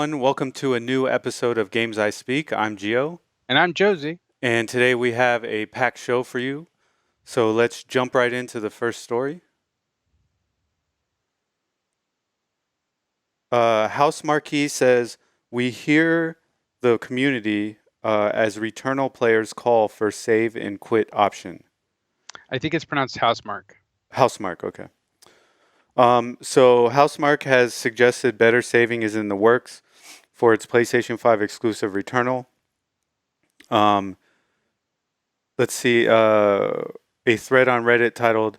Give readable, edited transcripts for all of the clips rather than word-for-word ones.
everyone. Welcome to a new episode of Games I Speak. I'm Gio, And I'm Josie. and today we have a packed show for you. So let's jump right into the first story. House Marquee says, "We hear the community as Returnal players call for save and quit option." I think it's pronounced Housemark. Housemark, okay. So Housemark has suggested better saving is in the works for its PlayStation 5 exclusive Returnal. Let's see, a thread on Reddit titled,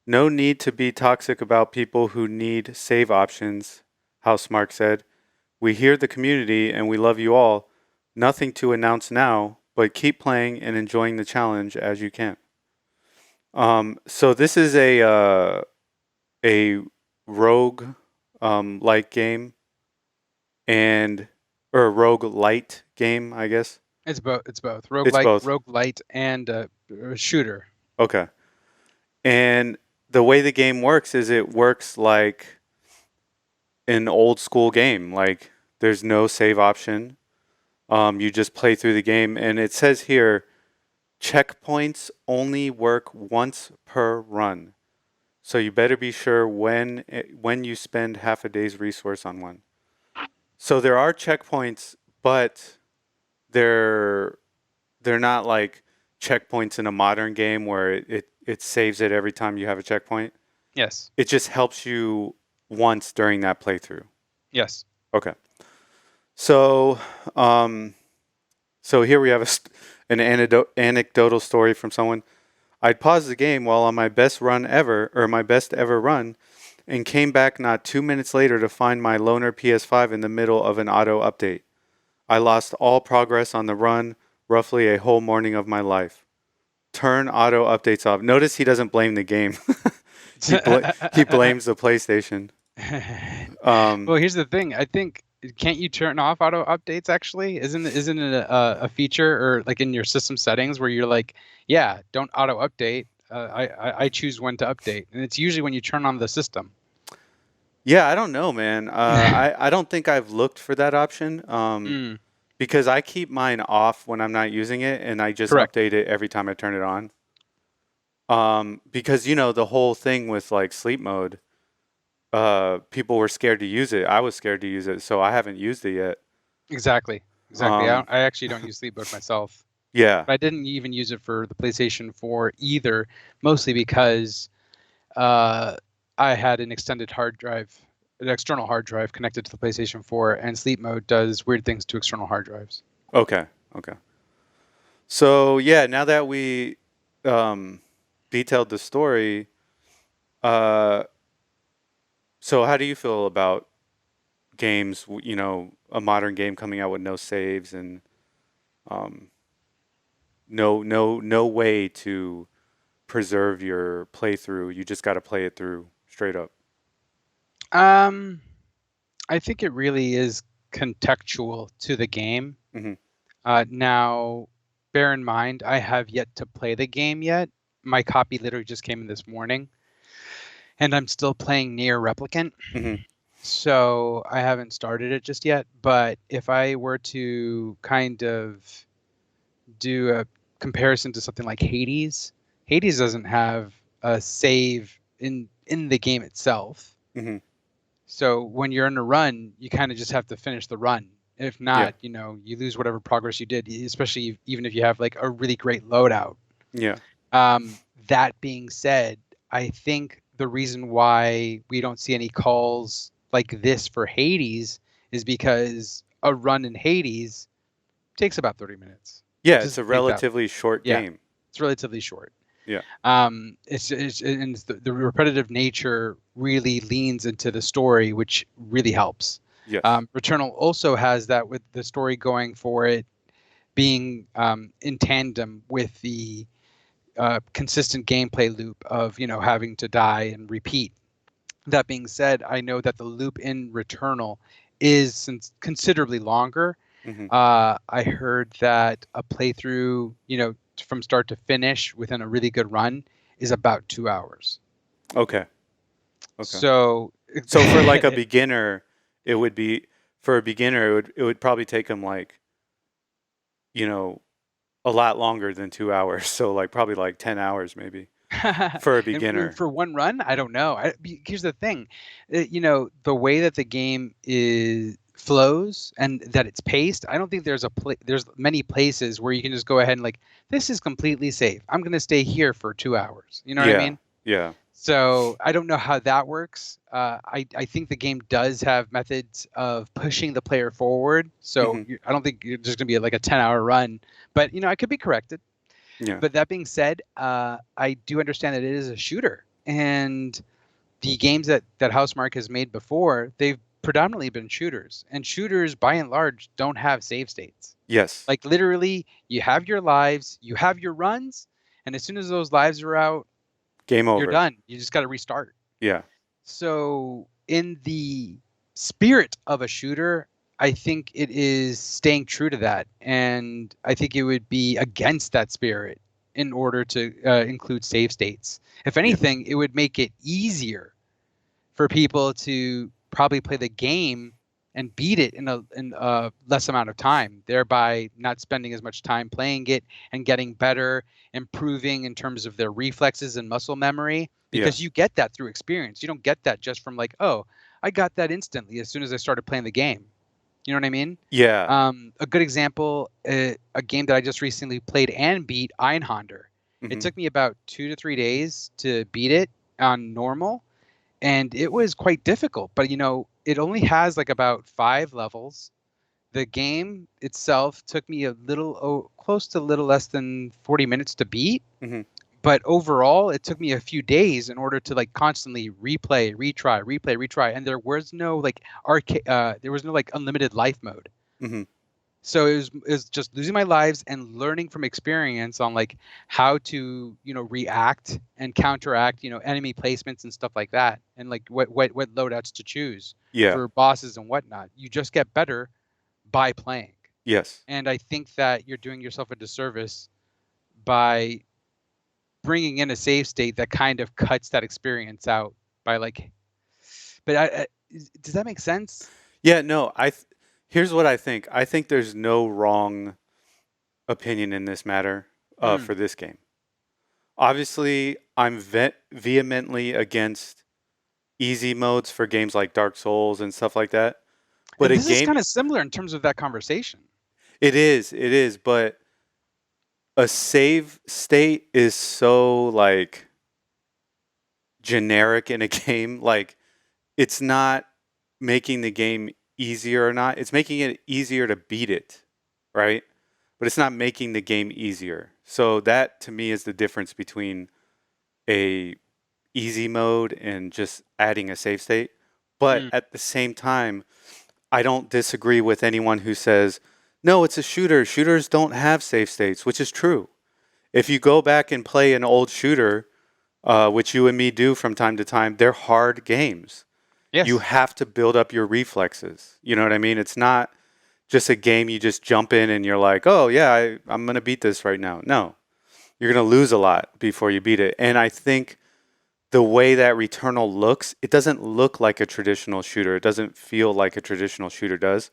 "No need to be toxic about people who need save options," Housemark said. "We hear the community and we love you all. Nothing to announce now, but keep playing and enjoying the challenge as you can." So this is a rogue like game or a rogue light game, I guess. It's both. It's both. It's both. Roguelite, and shooter. Okay. And the way the game works is it works like an old school game. Like there's no save option. You just play through the game, and it says here, checkpoints only work once per run. So you better be sure when you spend half a day's resource on one. So there are checkpoints, but they're not like checkpoints in a modern game where it saves it every time you have a checkpoint. Yes. It just helps you once during that playthrough. Yes. Okay. So, so here we have an anecdotal story from someone. "I'd paused the game while on my best ever run, and came back not 2 minutes later to find my loaner PS5 in the middle of an auto update. I lost all progress on the run, roughly a whole morning of my life. Turn auto updates off." Notice he doesn't blame the game. He blames the PlayStation. Well, here's the thing. I think can't you turn off auto updates? Actually, isn't it a feature or like in your system settings where you're like, yeah, don't auto update. I choose when to update, and it's usually when you turn on the system. Yeah, I don't know, man. I don't think I've looked for that option because I keep mine off when I'm not using it, and I just Correct. update it every time I turn it on. Because the whole thing with like sleep mode, people were scared to use it. I was scared to use it, so I haven't used it yet. Exactly. I actually don't use sleep mode myself. Yeah. But I didn't even use it for the PlayStation 4 either, mostly because I had an extended hard drive, an external hard drive connected to the PlayStation 4, and sleep mode does weird things to external hard drives. Okay. So yeah, now that we detailed the story, so how do you feel about games? A modern game coming out with no saves and no way to preserve your playthrough. You just got to play it through straight up. I think it really is contextual to the game. Mm-hmm. Now, bear in mind, I have yet to play the game yet. My copy literally just came in this morning, and I'm still playing Nier Replicant. Mm-hmm. So I haven't started it just yet. But if I were to kind of do a comparison to something like Hades doesn't have a save in the game itself. Mm-hmm. So when you're in a run, you kind of just have to finish the run. If not, you lose whatever progress you did, especially even if you have like a really great loadout. Yeah. That being said, I think the reason why we don't see any calls like this for Hades is because a run in Hades takes about 30 minutes. Yeah, it's a relatively short game. It's relatively short. Yeah. It's and the repetitive nature really leans into the story, which really helps. Yes. Returnal also has that with the story going for it being in tandem with the consistent gameplay loop of having to die and repeat. That being said, I know that the loop in Returnal is considerably longer. Mm-hmm. I heard that a playthrough, from start to finish within a really good run is about 2 hours. Okay. So for like a beginner, it would be for a beginner, it would probably take them like, you know, a lot longer than 2 hours. So like probably like 10 hours maybe for a And beginner. for one run, I don't know. Here's the thing, the way that the game is flows and that it's paced. I don't think there's many places where you can just go ahead and like, this is completely safe. I'm going to stay here for 2 hours. You know what I Yeah. mean? Yeah. So I don't know how that works. I think the game does have methods of pushing the player forward. So Hmm. I don't think you're just going to be like a 10-hour run, but I could be corrected. Yeah. But that being said, I do understand that it is a shooter, and the games that Housemarque has made before, they've predominantly been shooters, and shooters by and large don't have save states. Yes. Like literally, you have your lives, you have your runs, and as soon as those lives are out, Game you're over. done. You just got to restart. Yeah. So, in the spirit of a shooter, I think it is staying true to that. And I think it would be against that spirit in order to include save states. If Yeah. anything, it would make it easier for people to probably play the game and beat it in a less amount of time, thereby not spending as much time playing it and getting better, improving in terms of their reflexes and muscle memory, Yeah. because you get that through experience. You don't get that just from like, oh, I got that instantly as soon as I started playing the game. You know what I mean? Yeah. A good example, a game that I just recently played and beat, Einhander. It Hmm. took me about 2 to 3 days to beat it on normal, and it was quite difficult. But it only has like about 5 levels. The game itself took me close to a little less than 40 minutes to beat. Hmm. But overall, it took me a few days in order to like constantly replay, retry, replay, retry. And there was no like there was no like unlimited life mode. Hmm. So it was just losing my lives and learning from experience on like how to react and counteract enemy placements and stuff like that, and like what loadouts to choose Yeah. for bosses and whatnot. You just get better by playing, Yes. and I think that you're doing yourself a disservice by bringing in a save state that kind of cuts that experience out by like. But does that make sense? Yeah. No. Here's what I think. I think there's no wrong opinion in this matter Mm. for this game. Obviously, I'm vehemently against easy modes for games like Dark Souls and stuff like that. But And a this is game, kind of similar in terms of that conversation. it is, but a save state is so like generic in a game. Like it's not making the game easier or not. It's making it easier to beat it, right? But it's not making the game easier. So that to me is the difference between a easy mode and just adding a save state. But Mm. at the same time, I don't disagree with anyone who says, no, it's a shooter. Shooters don't have save states, which is true. If you go back and play an old shooter, which you and me do from time to time, they're hard games. You Yes. have to build up your reflexes. You know what I mean? It's not just a game you just jump in and you're like, oh, yeah, I'm going to beat this right now. No, you're going to lose a lot before you beat it. And I think the way that Returnal looks, it doesn't look like a traditional shooter. It doesn't feel like a traditional shooter does.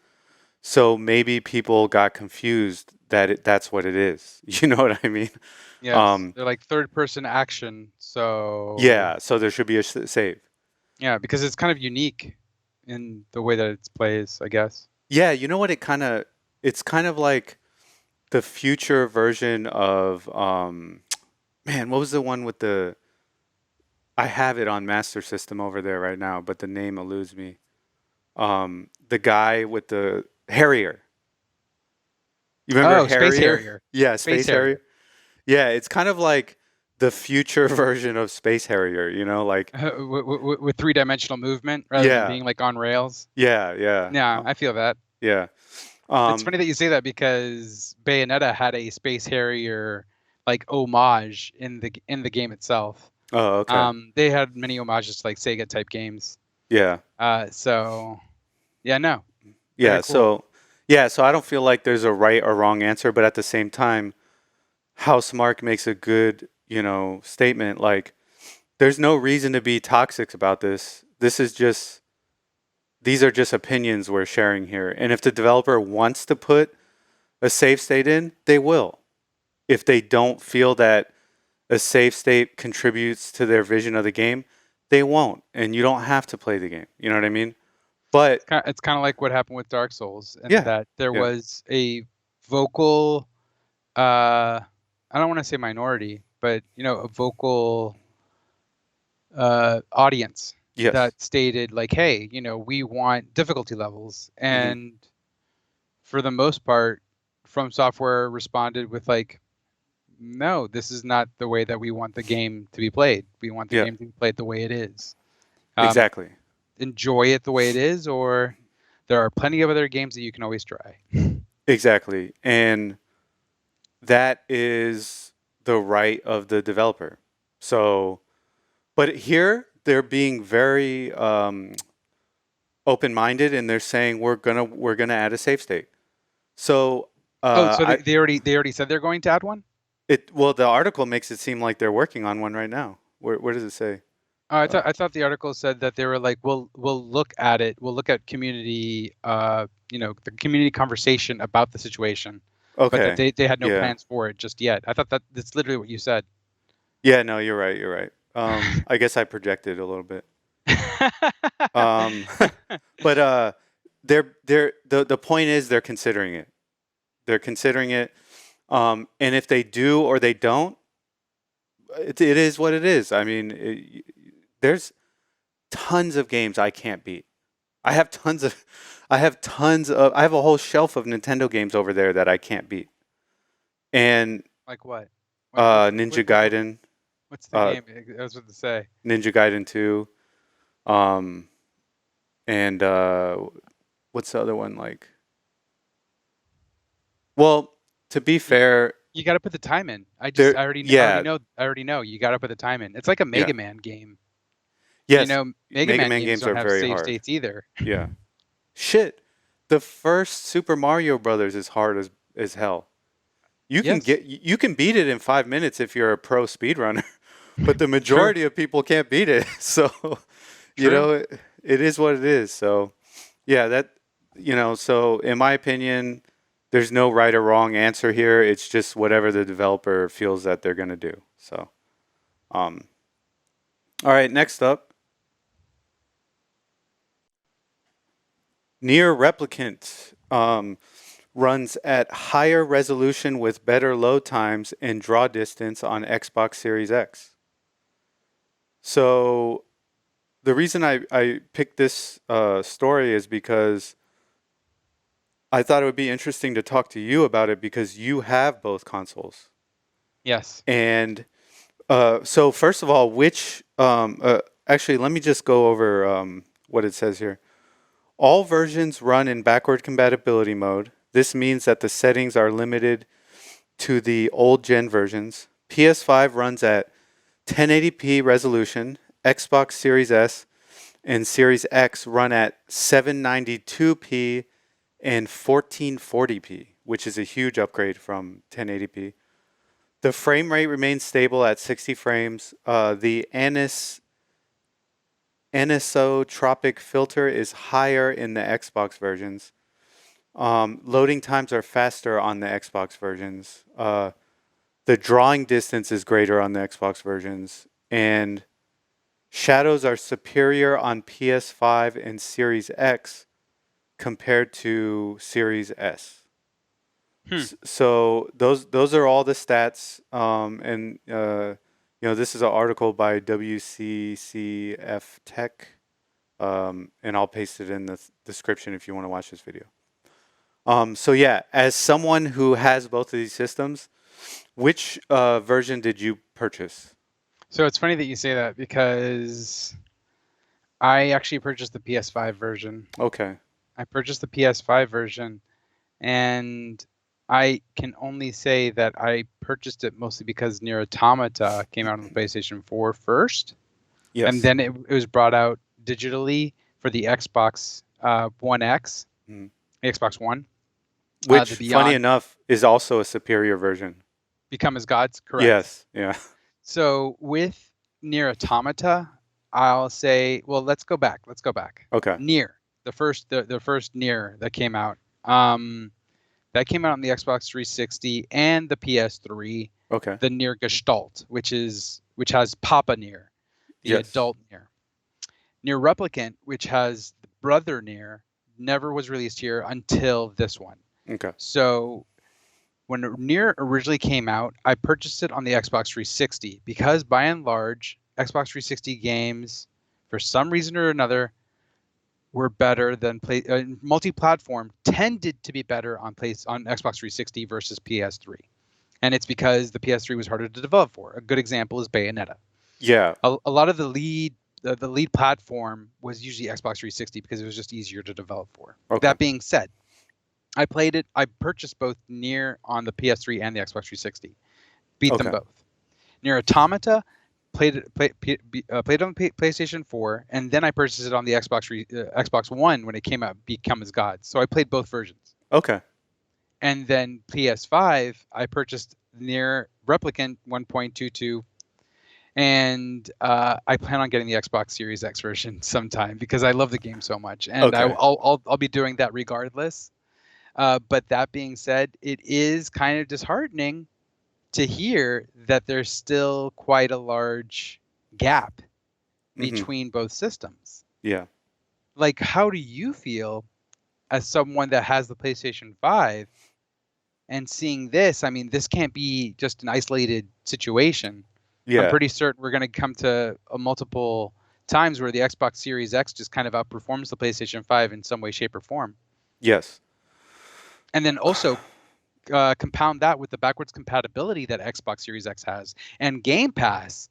So maybe people got confused that that's what it is. You know what I mean? Yes, Um, they're like third person action. So yeah. So there should be a save. yeah, because it's kind of unique in the way that it plays, I guess. Yeah. You know what? It's kind of like the future version of, man, what was the one with the, I have it on Master System over there right now, but the name eludes me. The guy with the Harrier. You remember Oh, Space Harrier? Harrier. Yeah, Space Space Harrier. Harrier. Yeah, it's kind of like the future version of Space Harrier, like With three-dimensional movement rather than yeah, being like on rails. yeah, yeah, Yeah, I feel that. yeah. It's Um, funny that you say that because Bayonetta had a Space Harrier like homage in the game itself. oh, okay. They had many homages to like Sega type games. Yeah. So yeah, no, Yeah, very cool. so I don't feel like there's a right or wrong answer, but at the same time, Housemark makes a good, statement like there's no reason to be toxic about this. these are just opinions we're sharing here. And if the developer wants to put a save state in, they will. If they don't feel that a save state contributes to their vision of the game, they won't. And you don't have to play the game. You know what I mean? But It's kind of like what happened with Dark Souls, and yeah, that there yeah, was a vocal, I don't want to say minority, but a vocal audience yes, that stated like, hey, we want difficulty levels. hmm And for the most part, From Software responded with like, no, this is not the way that we want the game to be played. We want the yeah, game to be played the way it is. Um, exactly, enjoy it the way it is, or there are plenty of other games that you can always try. exactly. And that is the right of the developer. So, but here they're being very open-minded, and they're saying we're gonna add a save state. So Oh, so I they already said they're going to add one? it well the article makes it seem like they're working on one right now. Where does it say? Oh, I Uh, thought the article said that they were like, we'll look at it. We'll look at community, the community conversation about the situation, but that okay, they had no yeah, plans for it just yet. I thought that's literally what you said. yeah. No, you're right. You're right. I guess I projected a little bit. Um, but the point is they're considering it. They're considering it. And if they do or they don't, it is what it is. I mean, there's tons of games I can't beat. I have tons of, I have a whole shelf of Nintendo games over there that I can't beat. And Like what? What's Ninja Gaiden, what's the uh, game? I was about to say. Ninja Gaiden 2, um, and what's the other one like? Well, to be You, fair, you got to put the time in. there, I already yeah, know. I already know. You got to put the time in. It's like a yeah, Mega Man game. yes, Mega Mega Man Man games games don't are have very save hard. states either. Yeah, shit. The first Super Mario Brothers is hard as hell. Yes, You can beat it in 5 minutes if you're a pro speedrunner, but the true, majority of people can't beat it. So, you true. know, it is what it is. So, yeah, so in my opinion, there's no right or wrong answer here. It's just whatever the developer feels that they're going to do. So, um, all right, next up, Nier Replicant runs at higher resolution with better load times and draw distance on Xbox Series X. So the reason I picked this story is because I thought it would be interesting to talk to you about it because you have both consoles. Yes. And so, first of all, actually, let me just go over what it says here. All versions run in backward compatibility mode. This means that the settings are limited to the old gen versions. PS5 runs at 1080p resolution. Xbox Series S and Series X run at 792p and 1440p, which is a huge upgrade from 1080p. The frame rate remains stable at 60 frames. The anisotropic filter is higher in the Xbox versions. Loading times are faster on the Xbox versions. The drawing distance is greater on the Xbox versions. And shadows are superior on PS5 and Series X compared to Series S. Hmm. So those are all the stats. And this is an article by WCCF Tech. And I'll paste it in the description if you want to watch this video. So yeah, as someone who has both of these systems, which version did you purchase? So it's funny that you say that because I actually purchased the PS5 version. Okay. I purchased the PS5 version, and I can only say that I purchased it mostly because Nier Automata came out on the PlayStation 4 first, and Yes. then it was brought out digitally for the Xbox One X, Mm. the Xbox One. The Which, funny Beyond enough, is also a superior version. Become as Gods, correct. Yes. Yeah. So with Nier Automata, I'll say, well, let's go back. Okay. Nier. the first Nier that came out. That came out on the Xbox 360 and the PS3. Okay. The Nier Gestalt, which has Papa Nier, the Yes. adult Nier. Nier Replicant, which has the brother Nier, never was released here until this one. Okay. So when Nier originally came out, I purchased it on the Xbox 360 because by and large, Xbox 360 games, for some reason or another, were better than multi-platform tended to be better on Xbox 360 versus PS3. And it's because the PS3 was harder to develop for. A good example is Bayonetta. Yeah. A lot of the lead platform was usually Xbox 360 because it was just easier to develop for. Okay. That being said, I purchased both Nier on the PS3 and the Xbox 360. Beat them both. Nier Automata, played it on PlayStation 4, and then I purchased it on the Xbox One when it came out, Become as God. So I played both versions. Okay. And then PS5, I purchased Nier Replicant 1.22, and I plan on getting the Xbox Series X version sometime because I love the game so much, and Okay. I'll be doing that regardless. But that being said, it is kind of disheartening to hear that there's still quite a large gap between both systems. Yeah. Like, how do you feel as someone that has the PlayStation 5 and seeing this? I mean, this can't be just an isolated situation. Yeah. I'm pretty certain we're going to come to multiple times where the Xbox Series X just kind of outperforms the PlayStation 5 in some way, shape, or form. Yes. And then also compound that with the backwards compatibility that Xbox Series X has and Game Pass.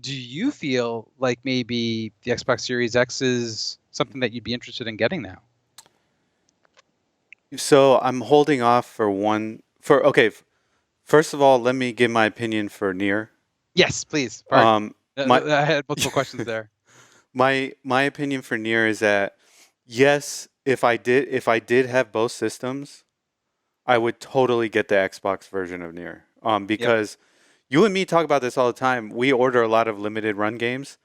Do you feel like maybe the Xbox Series X is something that you'd be interested in getting now? So I'm holding off okay. First of all, let me give my opinion for Nier. Yes, please. Pardon. My I had multiple questions there. my opinion for Nier is that yes, if I did have both systems, I would totally get the Xbox version of Nier. Because you and me talk about this all the time. We order a lot of limited run games,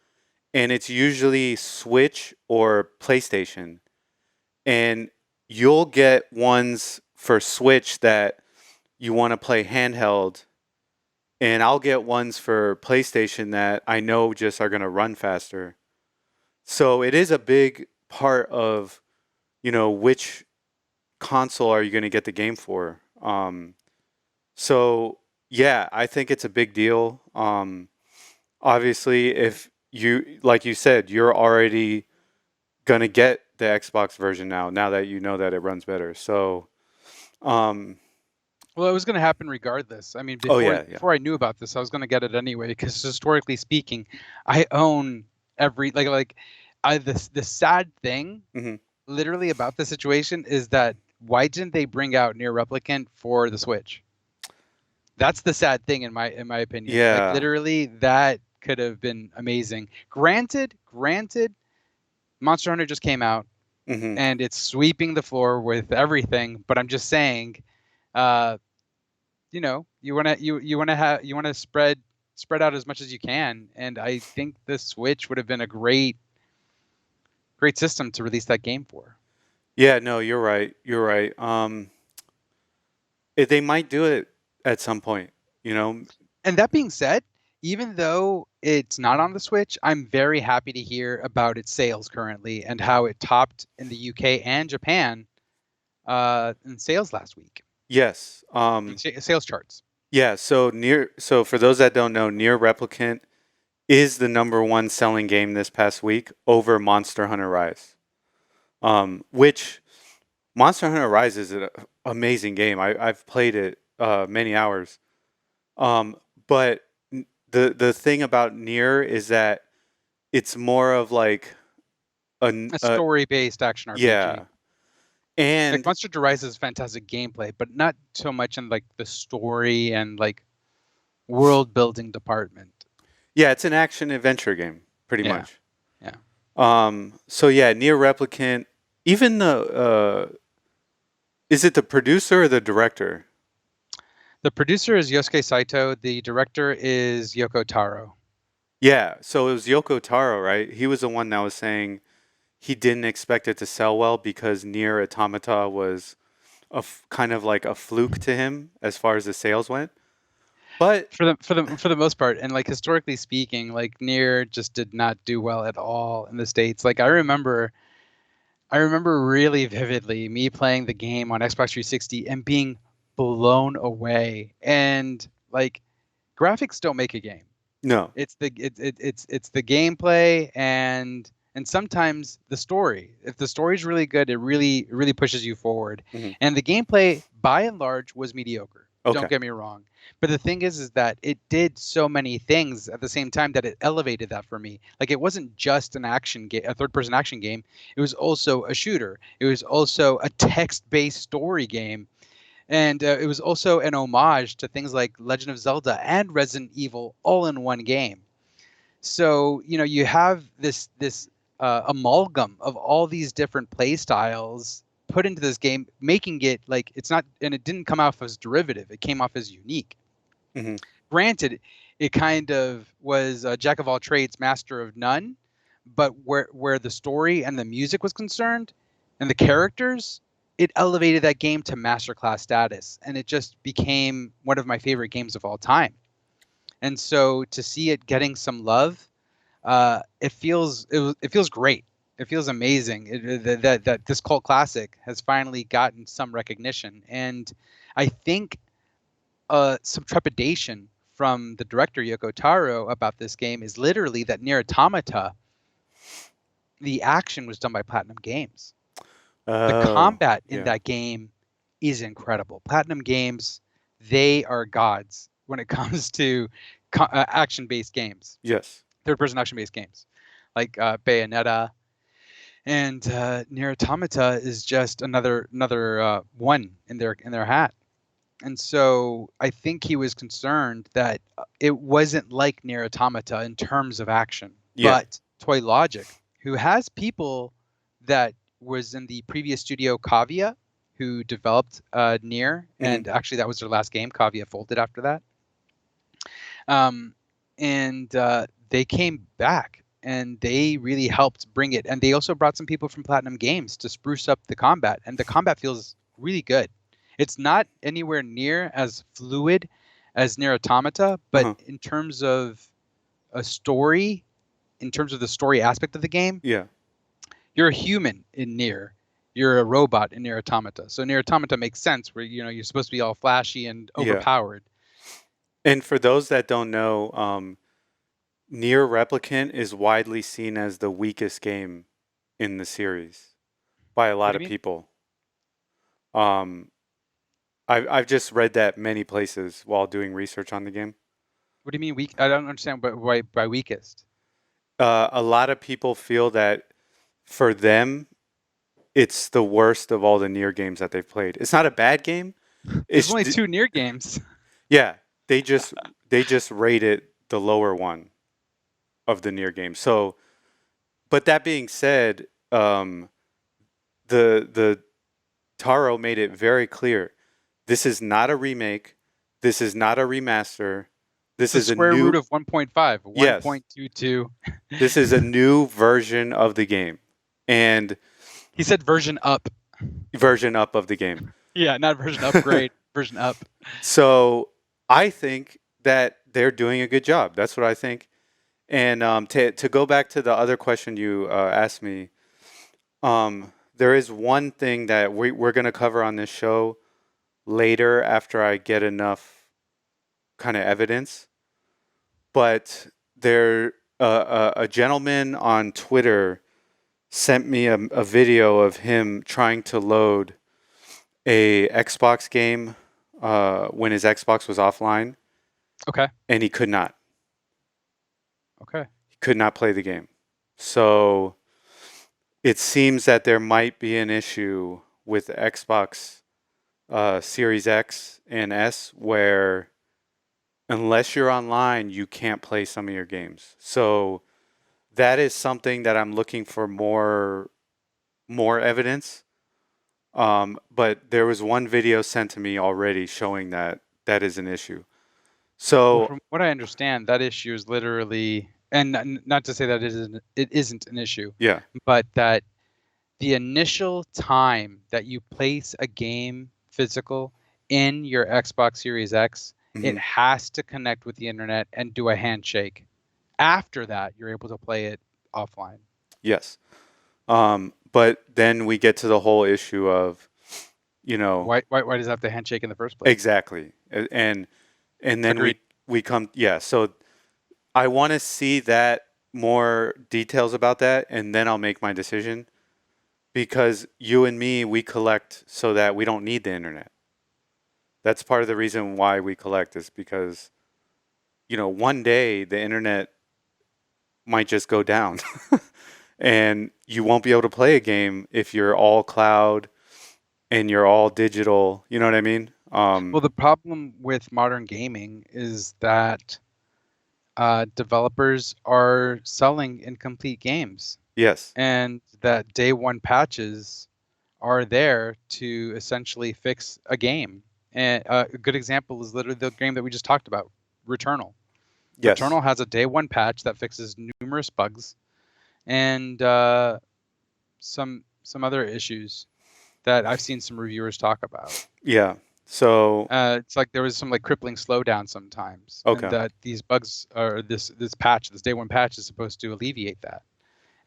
and it's usually Switch or PlayStation. And you'll get ones for Switch that you want to play handheld, and I'll get ones for PlayStation that I know just are going to run faster. So it is a big part of, which console are you going to get the game for? So yeah, I think it's a big deal. Obviously, if you, like you said, you're already going to get the Xbox version now that you know that it runs better. So, well, it was going to happen regardless. I mean, before I knew about this, I was going to get it anyway because historically speaking, I own every the sad thing literally about the situation is that why didn't they bring out Nier Replicant for the Switch? That's the sad thing in my opinion. Yeah. Like literally that could have been amazing. Granted, Monster Hunter just came out and it's sweeping the floor with everything, but I'm just saying you want to spread out as much as you can, and I think the Switch would have been a great system to release that game for. Yeah, no, you're right. They might do it at some point, And that being said, even though it's not on the Switch, I'm very happy to hear about its sales currently and how it topped in the UK and Japan in sales last week. Yes. Sales charts. Yeah, so for those that don't know, Nier Replicant is the #1 selling game this past week over Monster Hunter Rise. Which Monster Hunter Rise is an amazing game. I've played it many hours. But the thing about Nier is that it's more of like a story-based action RPG. Yeah. And like Monster Hunter Rise is fantastic gameplay, but not so much in like the story and like world building department. Yeah, it's an action adventure game, pretty much. Yeah. So yeah, Nier Replicant. Even is it the producer or the director? The producer is Yosuke Saito. The director is Yoko Taro. Yeah, so it was Yoko Taro, right? He was the one that was saying he didn't expect it to sell well because Nier Automata was kind of like a fluke to him as far as the sales went. But For the most part, and like historically speaking, like Nier just did not do well at all in the States. Like I remember really vividly me playing the game on Xbox 360 and being blown away. And like graphics don't make a game. no. It's the gameplay and sometimes the story. If the story's really good, it really pushes you forward. Mhm. And the gameplay by and large was mediocre. Okay. Don't get me wrong. But the thing is that it did so many things at the same time that it elevated that for me. Like it wasn't just an action game, a third-person action game. It was also a shooter. It was also a text-based story game, and it was also an homage to things like Legend of Zelda and Resident Evil all in one game. So you have this amalgam of all these different play styles put into this game, making it like it's not, and it didn't come off as derivative. It came off as unique. Hmm. Granted, it kind of was a jack of all trades, master of none, but where the story and the music was concerned, and the characters, it elevated that game to masterclass status, and it just became one of my favorite games of all time. And so to see it getting some love, it feels great. It feels amazing that this cult classic has finally gotten some recognition, and I think some trepidation from the director Yoko Taro about this game is literally that Nier Automata, the action was done by Platinum Games. The Oh, combat in yeah. that game is incredible. Platinum Games, they are gods when it comes to action-based games, Yes. third-person action-based games, like Bayonetta, and Nier Automata is just another one in their hat. And so I think he was concerned that it wasn't like Nier Automata in terms of action, Yeah. but Toy Logic, who has people that was in the previous studio Kavia, who developed Nier, Hmm. and actually that was their last game. Kavia folded after that, um, and they came back and they really helped bring it. And they also brought some people from Platinum Games to spruce up the combat, and the combat feels really good. It's not anywhere near as fluid as Nier Automata, but Uh-huh. in terms of a story, in terms of the story aspect of the game, Yeah. you're a human in Nier. You're a robot in Nier Automata. So Nier Automata makes sense where you're supposed to be all flashy and Yeah. overpowered. And for those that don't know, Nier Replicant is widely seen as the weakest game in the series by a What lot do of you mean? people. Um, I've just read that many places while doing research on the game. What do you mean weak? I don't understand by weakest. A lot of people feel that for them, it's the worst of all the Nier games that they've played. It's not a bad game. There's It's only two Nier games. yeah, they just rate it the lower one of the Nier games. So, but that being said, the Taro made it very clear. This is not a remake. This is not a remaster. It's This the is a square root new of 1.5, yes. 1.22. This is a new version of the game, and He said version up. version up of the game. Yeah, not version upgrade, version up. So I think that they're doing a good job. That's what I think. And to go back to the other question you asked me, there is one thing that we're going to cover on this show later after I get enough kind of evidence. But there, a gentleman on Twitter sent me a video of him trying to load a Xbox game when his Xbox was offline, Okay. and he could not. Okay. He could not play the game. So it seems that there might be an issue with Xbox Series X and S where unless you're online, you can't play some of your games. So that is something that I'm looking for more evidence. But there was one video sent to me already showing that that is an issue. Well, So from what I understand, that issue is literally, and not to say that it isn't an issue, yeah, but that the initial time that you place a game physical in your Xbox Series X, it Hmm. has to connect with the internet and do a handshake. After that, you're able to play it offline. Yes. But then we get to the whole issue of, you know, Why does it have to handshake in the first place? exactly. And then Agreed. we come, yeah. So I want to see that more details about that, and then I'll make my decision. Because you and me, we collect so that we don't need the internet. That's part of the reason why we collect is because, one day the internet might just go down and you won't be able to play a game if you're all cloud and you're all digital. You know what I mean? Well, the problem with modern gaming is that developers are selling incomplete games, Yes. and that day one patches are there to essentially fix a game. And a good example is literally the game that we just talked about, Returnal. Yes. Returnal has a day one patch that fixes numerous bugs and some other issues that I've seen some reviewers talk about. Yeah. So, It's like there was some like crippling slowdown sometimes, and okay. that these bugs or this patch, this day one patch, is supposed to alleviate that.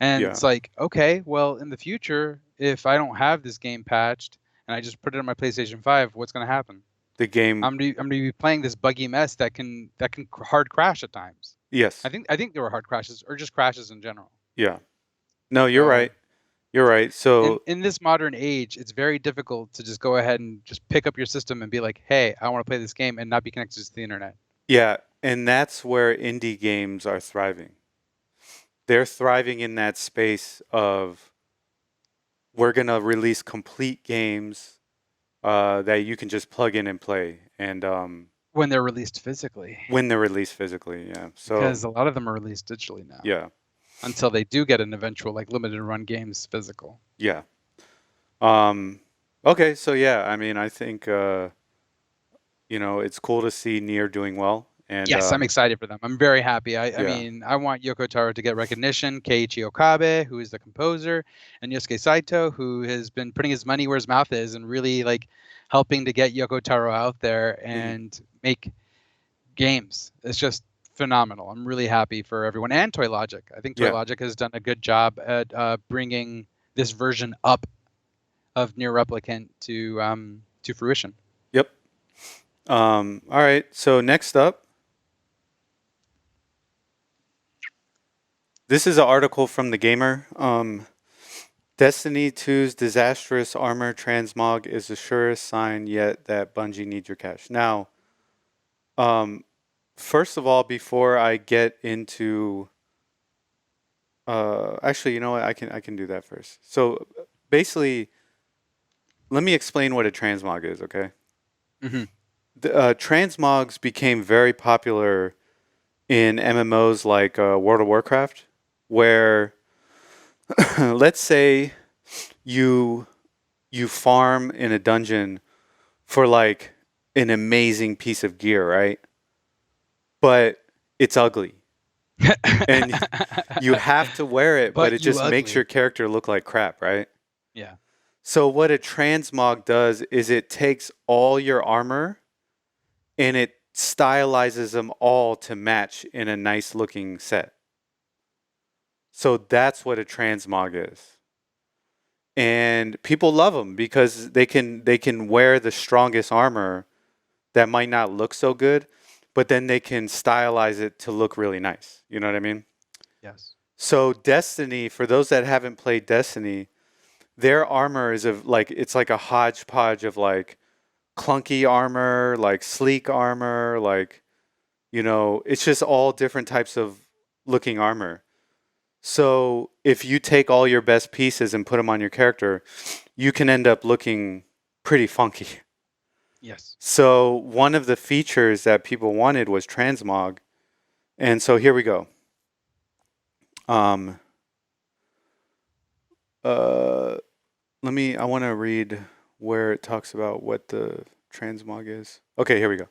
And Yeah. it's like, okay, well, in the future, if I don't have this game patched and I just put it on my PlayStation 5, what's going to happen? The game. I'm gonna be playing this buggy mess that can hard crash at times. Yes. I think there were hard crashes or just crashes in general. Yeah. No, you're So right. You're right. So, in this modern age, it's very difficult to just go ahead and just pick up your system and be like, hey, I want to play this game and not be connected to the internet. yeah. And that's where indie games are thriving. They're thriving in that space of we're going to release complete games that you can just plug in and play. And When they're released physically, when they're released physically, yeah. So, because a lot of them are released digitally now yeah. until they do get an eventual like limited run games physical. Yeah. Um, okay. So, yeah, I mean, I think, it's cool to see Nier doing well. And Yes, I'm excited for them. I'm very happy. I yeah. mean, I want Yoko Taro to get recognition. Keiichi Okabe, who is the composer, and Yosuke Saito, who has been putting his money where his mouth is and really like helping to get Yoko Taro out there Mhm. and make games. It's just phenomenal. I'm really happy for everyone and Toy Logic. I think Toy Yeah. Logic has done a good job at bringing this version up of Nier Replicant to fruition. Yep. All right. So, next up, this is an article from The Gamer. Destiny 2's disastrous armor transmog is the surest sign yet that Bungie needs your cash. Now, um, first of all, before I get into, actually, you know what? I can do that first. So, basically, let me explain what a transmog is. Okay, Hmm. transmogs became very popular in MMOs like World of Warcraft, where let's say you you farm in a dungeon for like an amazing piece of gear, right? But it's ugly. And you have to wear it, but But it you just makes your ugly. character look like crap, right? Yeah. So what a transmog does is it takes all your armor and it stylizes them all to match in a nice looking set. So that's what a transmog is. And people love them because they can wear the strongest armor that might not look so good, but then they can stylize it to look really nice. You know what I mean? Yes. So Destiny, for those that haven't played Destiny, their armor is of like it's like a hodgepodge of like clunky armor, like sleek armor, like it's just all different types of looking armor. So if you take all your best pieces and put them on your character, you can end up looking pretty funky. Yes. So one of the features that people wanted was transmog, and so here we go. Um, uh, I want to read where it talks about what the transmog is. Okay, here we go.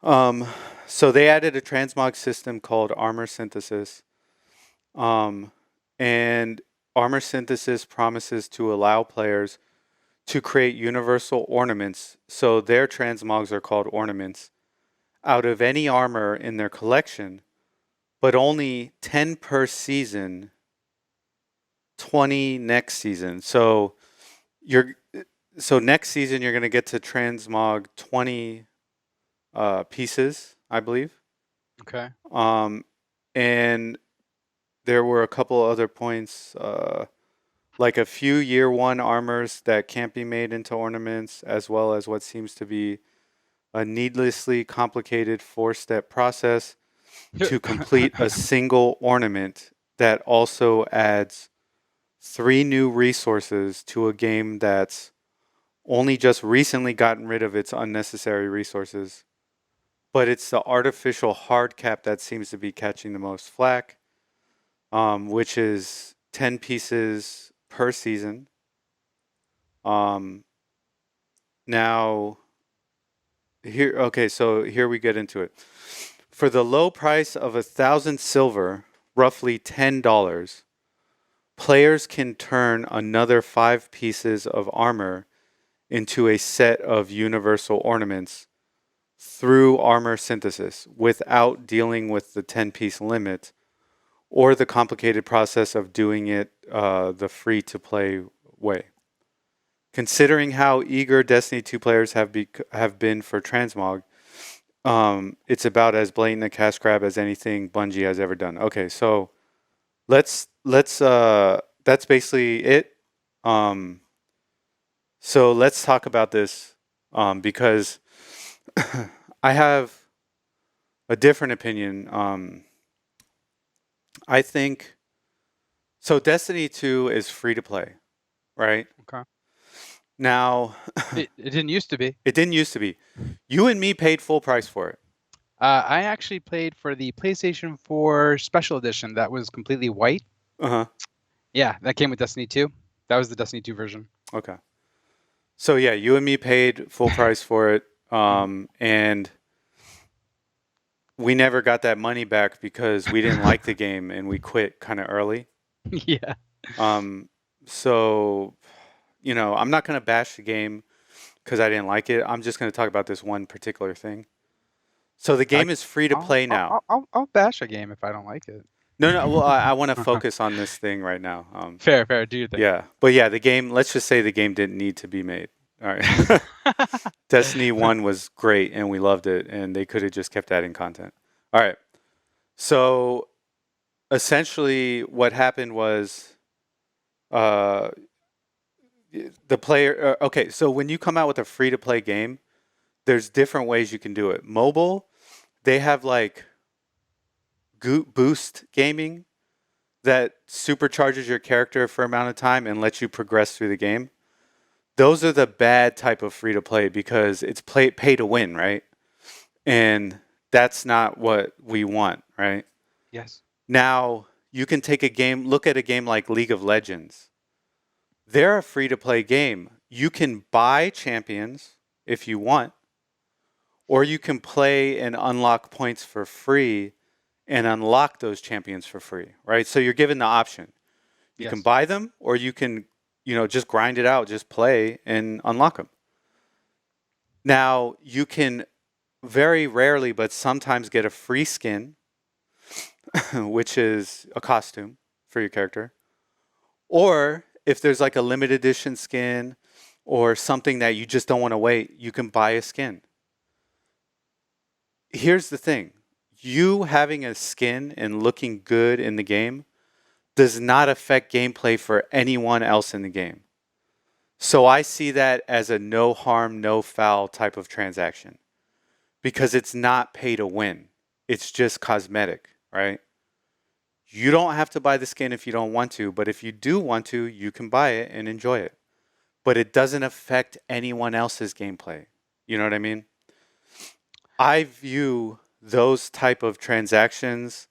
Um, so they added a transmog system called armor synthesis. And Armor Synthesis promises to allow players to create universal ornaments, so their transmogs are called ornaments, out of any armor in their collection, but only 10 per season, 20 next season. You're so next season you're going to get to transmog 20 pieces, I believe. Okay. And there were a couple other points, like a few year one armors that can't be made into ornaments, as well as what seems to be a needlessly complicated 4-step process to complete a single ornament that also adds 3 new resources to a game that's only just recently gotten rid of its unnecessary resources. But it's the artificial hard cap that seems to be catching the most flack, which is 10 pieces per season. Now, here we get into it. For the low price of 1,000 silver, roughly $10, players can turn another 5 pieces of armor into a set of universal ornaments through armor synthesis without dealing with the 10-piece limit or the complicated process of doing it the free-to-play way. Considering how eager Destiny 2 players have been for transmog, it's about as blatant a cash grab as anything Bungie has ever done. Okay, so let's that's basically it. So let's talk about this because I have a different opinion. I think so. Destiny 2 is free to play, right? Okay. Now, It didn't used to be. it didn't used to be. You and me paid full price for it. I actually played for the PlayStation 4 Special Edition that was completely white. Uh huh. Yeah, that came with Destiny 2. That was the Destiny 2 version. Okay. So yeah, you and me paid full price for it, and we never got that money back because we didn't like the game and we quit kind of early. Yeah. So, I'm not gonna bash the game because I didn't like it. I'm just gonna talk about this one particular thing. So the game is free to play now. I'll bash a game if I don't like it. No, no. Well, I want to focus on this thing right now. Fair, do your thing. Yeah, but yeah, the game. Let's just say the game didn't need to be made. All right. Destiny 1 was great and we loved it, and they could have just kept adding content. All right. So essentially, what happened was the player. Okay, so when you come out with a free to play game, there's different ways you can do it. Mobile, they have like boost gaming that supercharges your character for an amount of time and lets you progress through the game. Those are the bad type of free to play because it's pay to win, right? And that's not what we want, right? Yes. Now, you can look at a game like League of Legends. They're a free to play game. You can buy champions if you want, or you can play and unlock points for free and unlock those champions for free, right? So you're given the option. You can buy them, or you can, just grind it out, just play and unlock them. Now, you can very rarely, but sometimes get a free skin, which is a costume for your character. Or if there's like a limited edition skin or something that you just don't want to wait, you can buy a skin. Here's the thing. You having a skin and looking good in the game does not affect gameplay for anyone else in the game. So I see that as a no harm, no foul type of transaction because it's not pay to win. It's just cosmetic, right? You don't have to buy the skin if you don't want to, but if you do want to, you can buy it and enjoy it. But it doesn't affect anyone else's gameplay. You know what I mean? I view those type of transactions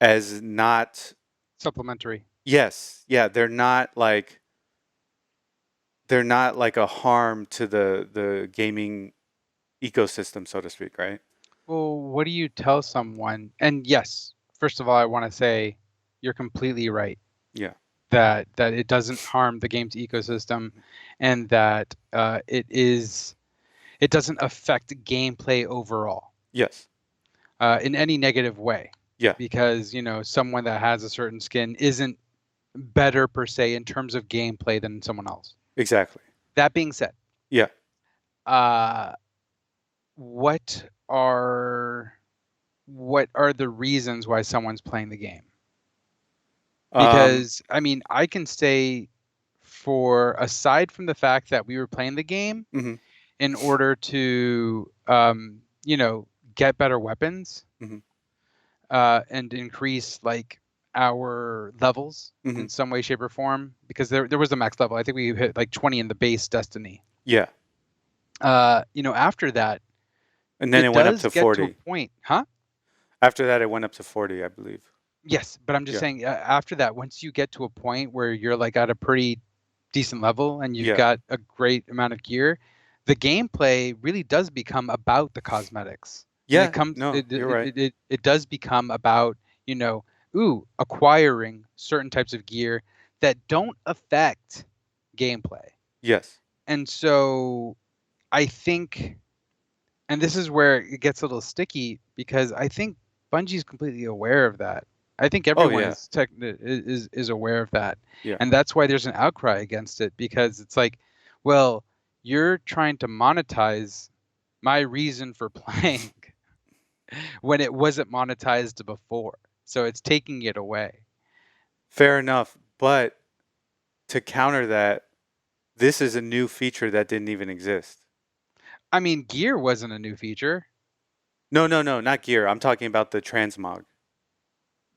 as not supplementary. Yes. Yeah, they're not like a harm to the gaming ecosystem, so to speak, right? Well, what do you tell someone? And yes, first of all, I want to say you're completely right. Yeah. that it doesn't harm the game's ecosystem, and that it doesn't affect gameplay overall Yes. in any negative way, Yeah. because someone that has a certain skin isn't better per se in terms of gameplay than someone else. Exactly. That being said, Yeah. uh, what are the reasons why someone's playing the game? Um. Because I mean, I can say, for aside from the fact that we were playing the game Mhm. in order to get better weapons, Mhm. and increase like our levels Mhm. in some way, shape, or form, because there was a max level. I think we hit like 20 in the base Destiny. Yeah. After that, And then it it went up does to get to a 40. point, huh? After that, it went up to 40, I believe. Yes, but I'm just Yeah. saying, after that, once you get to a point where you're like at a pretty decent level and you've Yeah. got a great amount of gear, the gameplay really does become about the cosmetics. And Yeah. No, you're right. it does become about, you know, acquiring certain types of gear that don't affect gameplay. Yes. And so I think, and this is where it gets a little sticky, because I think Bungie's completely aware of that. I think Oh everyone yeah. is aware of that, Yeah. and that's why there's an outcry against it, because it's like, well, you're trying to monetize my reason for playing when it wasn't monetized before, so it's taking it away. Fair enough. But to counter that, this is a new feature that didn't even exist. I mean, gear wasn't a new feature. No, no, no, not gear. I'm talking about the transmog.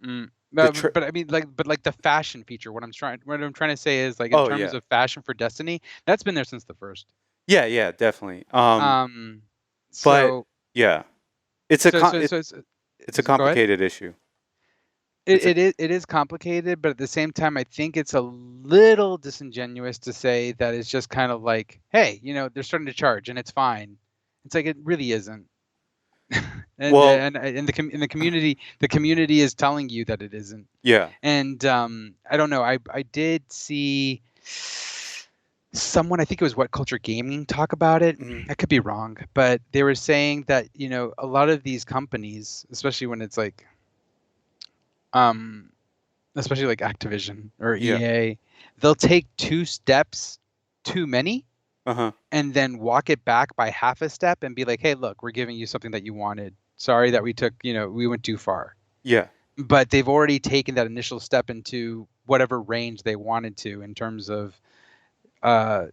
Mm. The But I mean, like the fashion feature. What I'm trying to say is, like, in Oh terms yeah. of fashion for Destiny, that's been there since the first. Yeah, yeah, definitely. Um, But so yeah. so so so, so, It's a Go ahead. complicated issue. It's a It is complicated, but at the same time, I think it's a little disingenuous to say that it's just kind of like, hey, they're starting to charge and it's fine. It's like, it really isn't. and well, in the community is telling you that it isn't. yeah. And I don't know. I did see someone, I think it was What Culture Gaming, talk about it. Mhm. I could be wrong, but they were saying that a lot of these companies, especially when it's like um especially like Activision or Yeah. EA, they'll take two steps too many Uh-huh. and then walk it back by half a step and be like, hey, look, we're giving you something that you wanted. Sorry that we went too far. Yeah. But they've already taken that initial step into whatever range they wanted to, in terms of uh,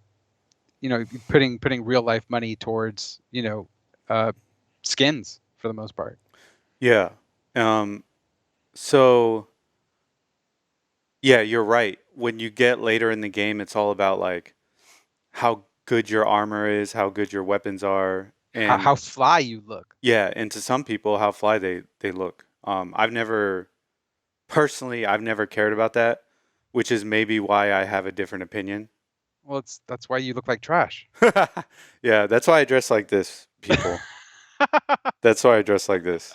putting real life money towards uh, skins for the most part. Yeah. Um so yeah, you're right. When you get later in the game, it's all about like how good your armor is, how good your weapons are, and How fly you look. yeah, and to some people how fly they look. I've never cared about that, which is maybe why I have a different opinion. Well, that's why you look like trash. Yeah, that's why I dress like this, people. That's why I dress like this.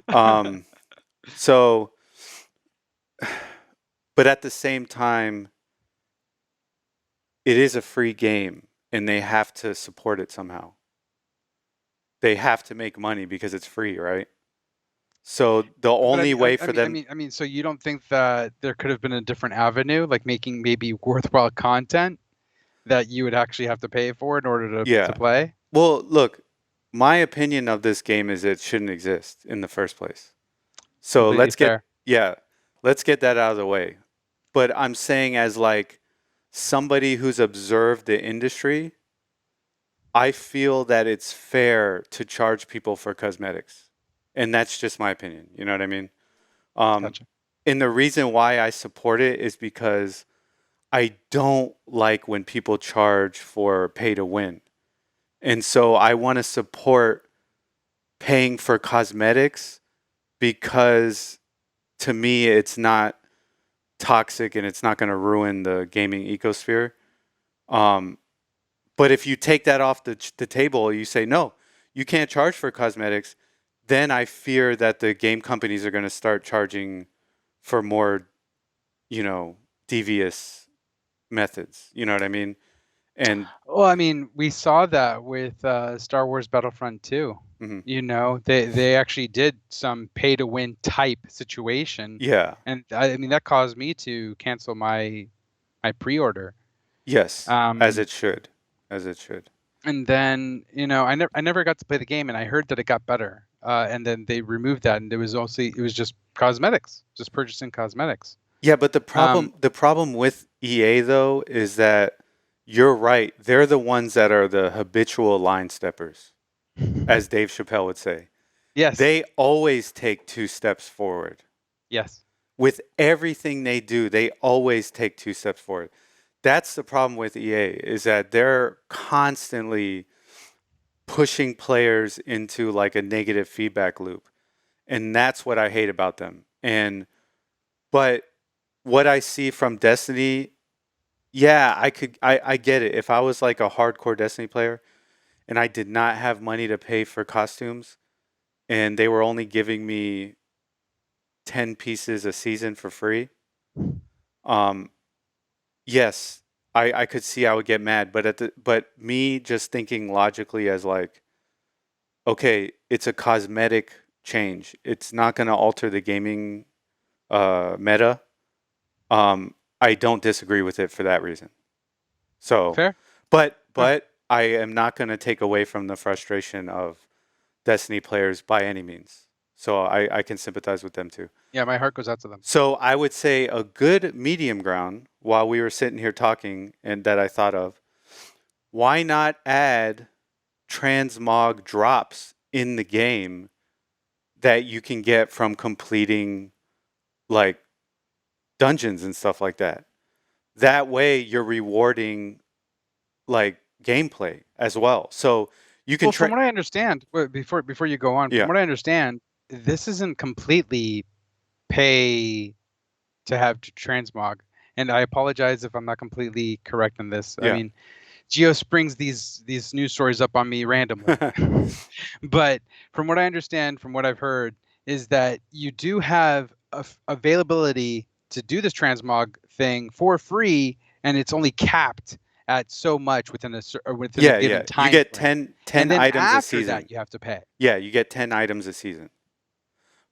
Um, so, but at the same time, it is a free game and they have to support it somehow. They have to make money because it's free, right? So the But only way for them, I mean, so you don't think that there could have been a different avenue, like making maybe worthwhile content that you would actually have to pay for in order to yeah. play? Well, look, my opinion of this game is it shouldn't exist in the first place. So Completely fair. yeah, let's get that out of the way. But I'm saying, as like somebody who's observed the industry, I feel that it's fair to charge people for cosmetics. And that's just my opinion. You know what I mean? Um, Gotcha. and the reason why I support it is because I don't like when people charge for pay to win. And so I want to support paying for cosmetics because to me it's not toxic and it's not going to ruin the gaming ecosphere. Um, but if you take that off the table, you say, no, you can't charge for cosmetics, then I fear that the game companies are going to start charging for more, you know, devious methods. You know what I mean? And Well, I mean, we saw that with Star Wars Battlefront 2. mhm. They actually did some pay to win type situation, Yeah, and I mean that caused me to cancel my pre-order. yes, as Um, it should, as it should. and then I never got to play the game, and I heard that it got better. And then they removed that, and it was just cosmetics, just purchasing cosmetics. Yeah, but the Um, problem with EA though is that you're right. They're the ones that are the habitual line steppers, as Dave Chappelle would say. yes, They always take two steps forward. yes, With everything they do, they always take two steps forward. That's the problem with EA is that they're constantly pushing players into like a negative feedback loop. And that's what I hate about them. But what I see from Destiny, yeah, I get it. If I was like a hardcore Destiny player and I did not have money to pay for costumes and they were only giving me 10 pieces a season for free, um, yes, I could see I would get mad. But me just thinking logically as like, okay, it's a cosmetic change. It's not going to alter the gaming meta. I don't disagree with it for that reason. So, fair. Fair. but I am not going to take away from the frustration of Destiny players by any means. So I can sympathize with them too. Yeah, my heart goes out to them. So I would say a good medium ground while we were sitting here talking and that I thought of, why not add transmog drops in the game that you can get from completing like dungeons and stuff like that. That way you're rewarding like gameplay as well. So you can Well, from what I understand, before you go on, from yeah. what I understand, this isn't completely pay to have transmog. And I apologize if I'm not completely correct in this. I Yeah. mean, Geo springs these news stories up on me randomly. But from what I understand, from what I've heard, is that you do have availability to do this transmog thing for free, and it's only capped at so much within a Yeah, given yeah. You time get frame. 10 And then items a after season. that, you have to pay. Yeah, you get 10 items a season.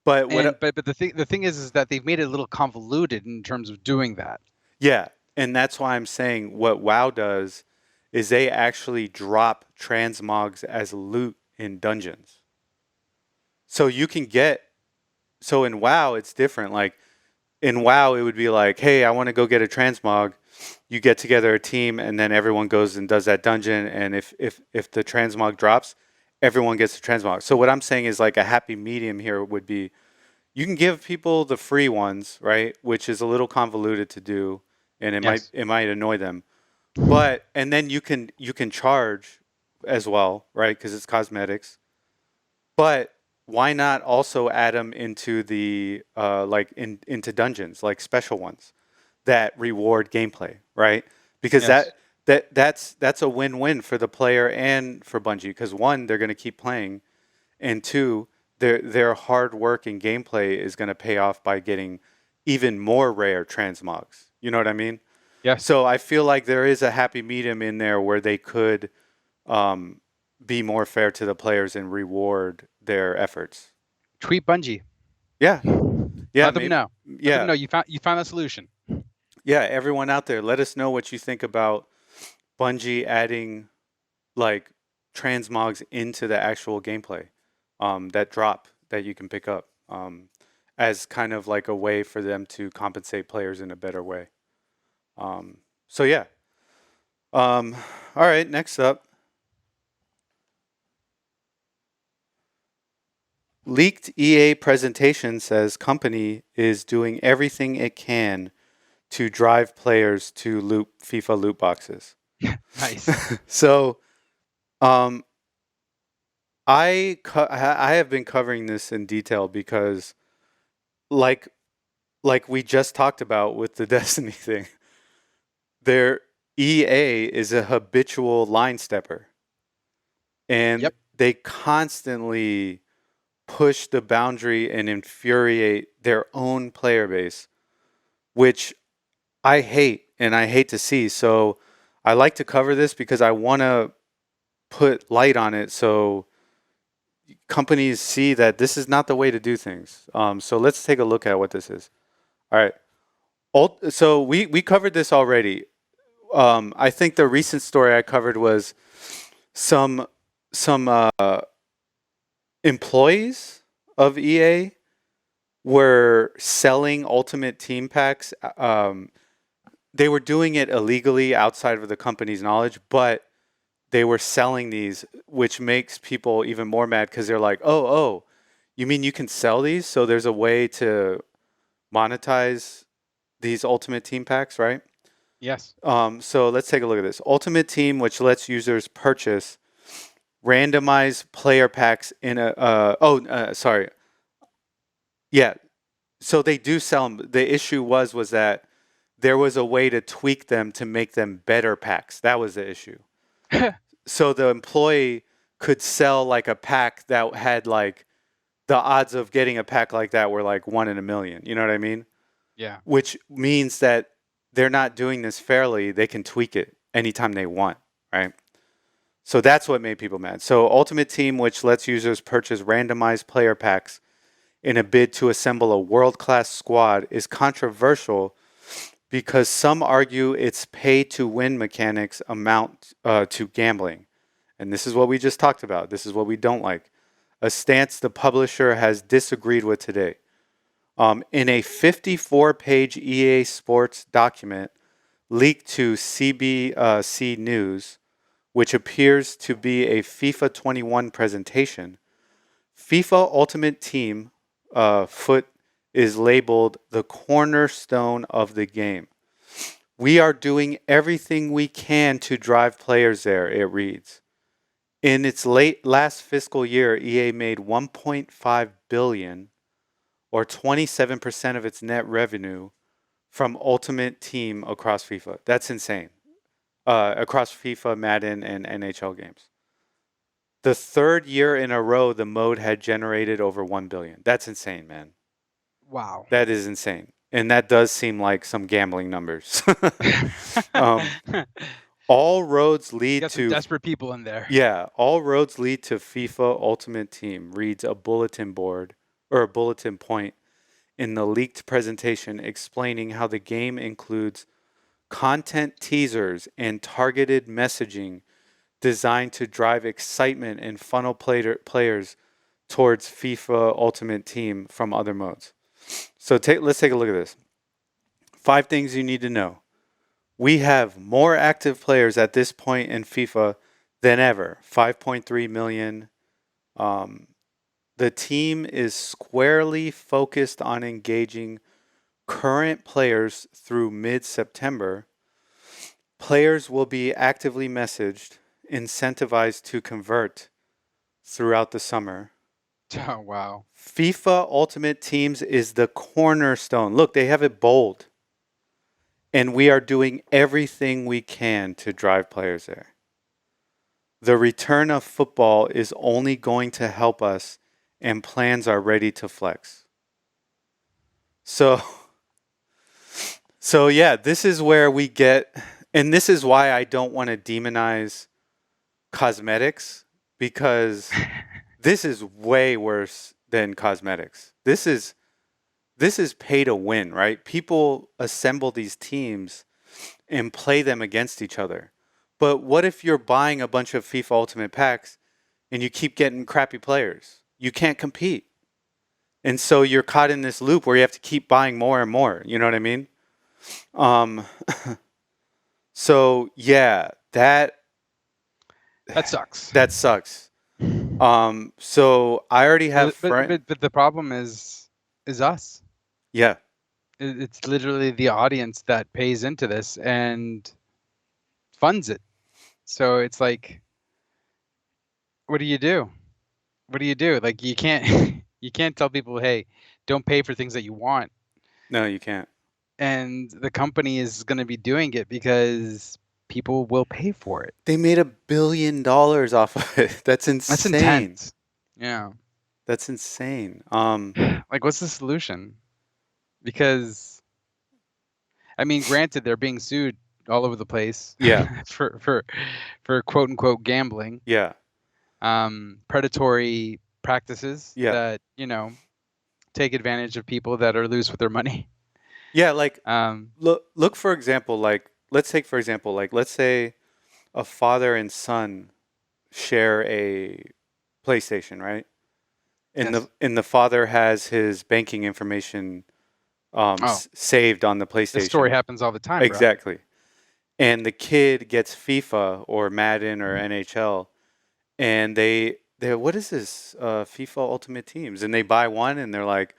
But And but the thing is that they've made it a little convoluted in terms of doing that. yeah, and that's why I'm saying what WoW does is they actually drop transmogs as loot in dungeons. So you can get so in WoW it's different. Like in WoW it would be like, "Hey, I want to go get a transmog." You get together a team and then everyone goes and does that dungeon and if the transmog drops, everyone gets the transmog. So what I'm saying is like a happy medium here would be you can give people the free ones, right? Which is a little convoluted to do and Yes. it might annoy them. But and then you can charge as well, right? Because it's cosmetics. But why not also add them into the into dungeons, like special ones that reward gameplay, right? Because Yes. that's a win-win for the player and for Bungie. Because one, they're going to keep playing, and two, their hard work and gameplay is going to pay off by getting even more rare transmogs. You know what I mean? Yes. So I feel like there is a happy medium in there where they could um, be more fair to the players and reward their efforts. Tweet Bungie. Yeah, yeah, Let them maybe, know. Let them yeah, know you found a solution. yeah. Everyone out there, let us know what you think about Bungie adding like transmogs into the actual gameplay that drop that you can pick up as kind of like a way for them to compensate players in a better way. So yeah. Um, all right, next up. Leaked EA presentation says company is doing everything it can to drive players to FIFA loot boxes. Nice. So, um, I have been covering this in detail because, like like we just talked about with the Destiny thing, their EA is a habitual line stepper, and Yep. they constantly push the boundary and infuriate their own player base, which I hate to see. So I like to cover this because I want to put light on it so companies see that this is not the way to do things. So let's take a look at what this is. All right. So we covered this already. I think the recent story I covered was some some employees of EA were selling Ultimate Team packs. They were doing it illegally outside of the company's knowledge, but they were selling these, which makes people even more mad because they're like, oh, you mean you can sell these? So there's a way to monetize these Ultimate Team packs, right? Yes. So let's take a look at this. Ultimate Team, which lets users purchase randomized player packs in a. Sorry. Yeah. So they do sell them. The issue was that there was a way to tweak them to make them better packs. That was the issue. So the employee could sell like a pack that had like the odds of getting a pack like that were like 1 in a million. You know what I mean? Yeah. Which means that they're not doing this fairly. They can tweak it anytime they want, right? So that's what made people mad. So Ultimate Team, which lets users purchase randomized player packs in a bid to assemble a world-class squad, is controversial because some argue its pay-to-win mechanics amount to gambling. And this is what we just talked about. This is what we don't like. A stance the publisher has disagreed with today. In a 54-page EA Sports document leaked to CBC News, which appears to be a FIFA 21 presentation, FIFA Ultimate Team foot is labeled the cornerstone of the game. We are doing everything we can to drive players there, it reads. In its last fiscal year, EA made 1.5 billion or 27% of its net revenue from Ultimate Team across FIFA. That's insane. Across FIFA, Madden, and NHL games. The third year in a row, the mode had generated over 1 billion. That's insane, man. Wow. That is insane. And that does seem like some gambling numbers. um, all roads You lead got some to desperate people in there. Yeah, all roads lead to FIFA Ultimate Team, reads a bulletin board or a bulletin point in the leaked presentation explaining how the game includes content teasers and targeted messaging designed to drive excitement and funnel players towards FIFA Ultimate Team from other modes. So let's take a look at this. 5 things you need to know. We have more active players at this point in FIFA than ever. 5.3 million. The team is squarely focused on engaging current players through mid-September. Players will be actively messaged, incentivized to convert throughout the summer. Oh, wow. FIFA Ultimate Teams is the cornerstone. Look, they have it bold. And we are doing everything we can to drive players there. The return of football is only going to help us, and plans are ready to flex. So yeah, this is where we get, and this is why I don't want to demonize cosmetics, because this is way worse than cosmetics. This is pay to win, right? People assemble these teams and play them against each other. But what if you're buying a bunch of FIFA Ultimate packs and you keep getting crappy players? You can't compete. And so you're caught in this loop where you have to keep buying more and more. You know what I mean? Um, so yeah, That sucks. that sucks. So I already have But the problem is us. Yeah. It's literally the audience that pays into this and funds it. So it's like, what do you do? What do you do? Like, you can't you can't tell people, hey, don't pay for things that you want. No, you can't. And the company is going to be doing it because people will pay for it. They made $1 billion off of it. That's That's insane. intense. Yeah. That's insane. Like, what's the solution? Because I mean, granted, they're being sued all over the place Yeah, for quote unquote gambling, yeah, predatory practices yeah, that take advantage of people that are loose with their money. yeah. Like Um, look for example, like let's take for example, like let's say a father and son share a PlayStation, right? yes. And the father has his banking information Oh, saved on the this story PlayStation. happens all the time, bro. Exactly. And the kid gets FIFA or Madden or NHL, and they what is this FIFA Ultimate Teams? And they buy one, and they're like,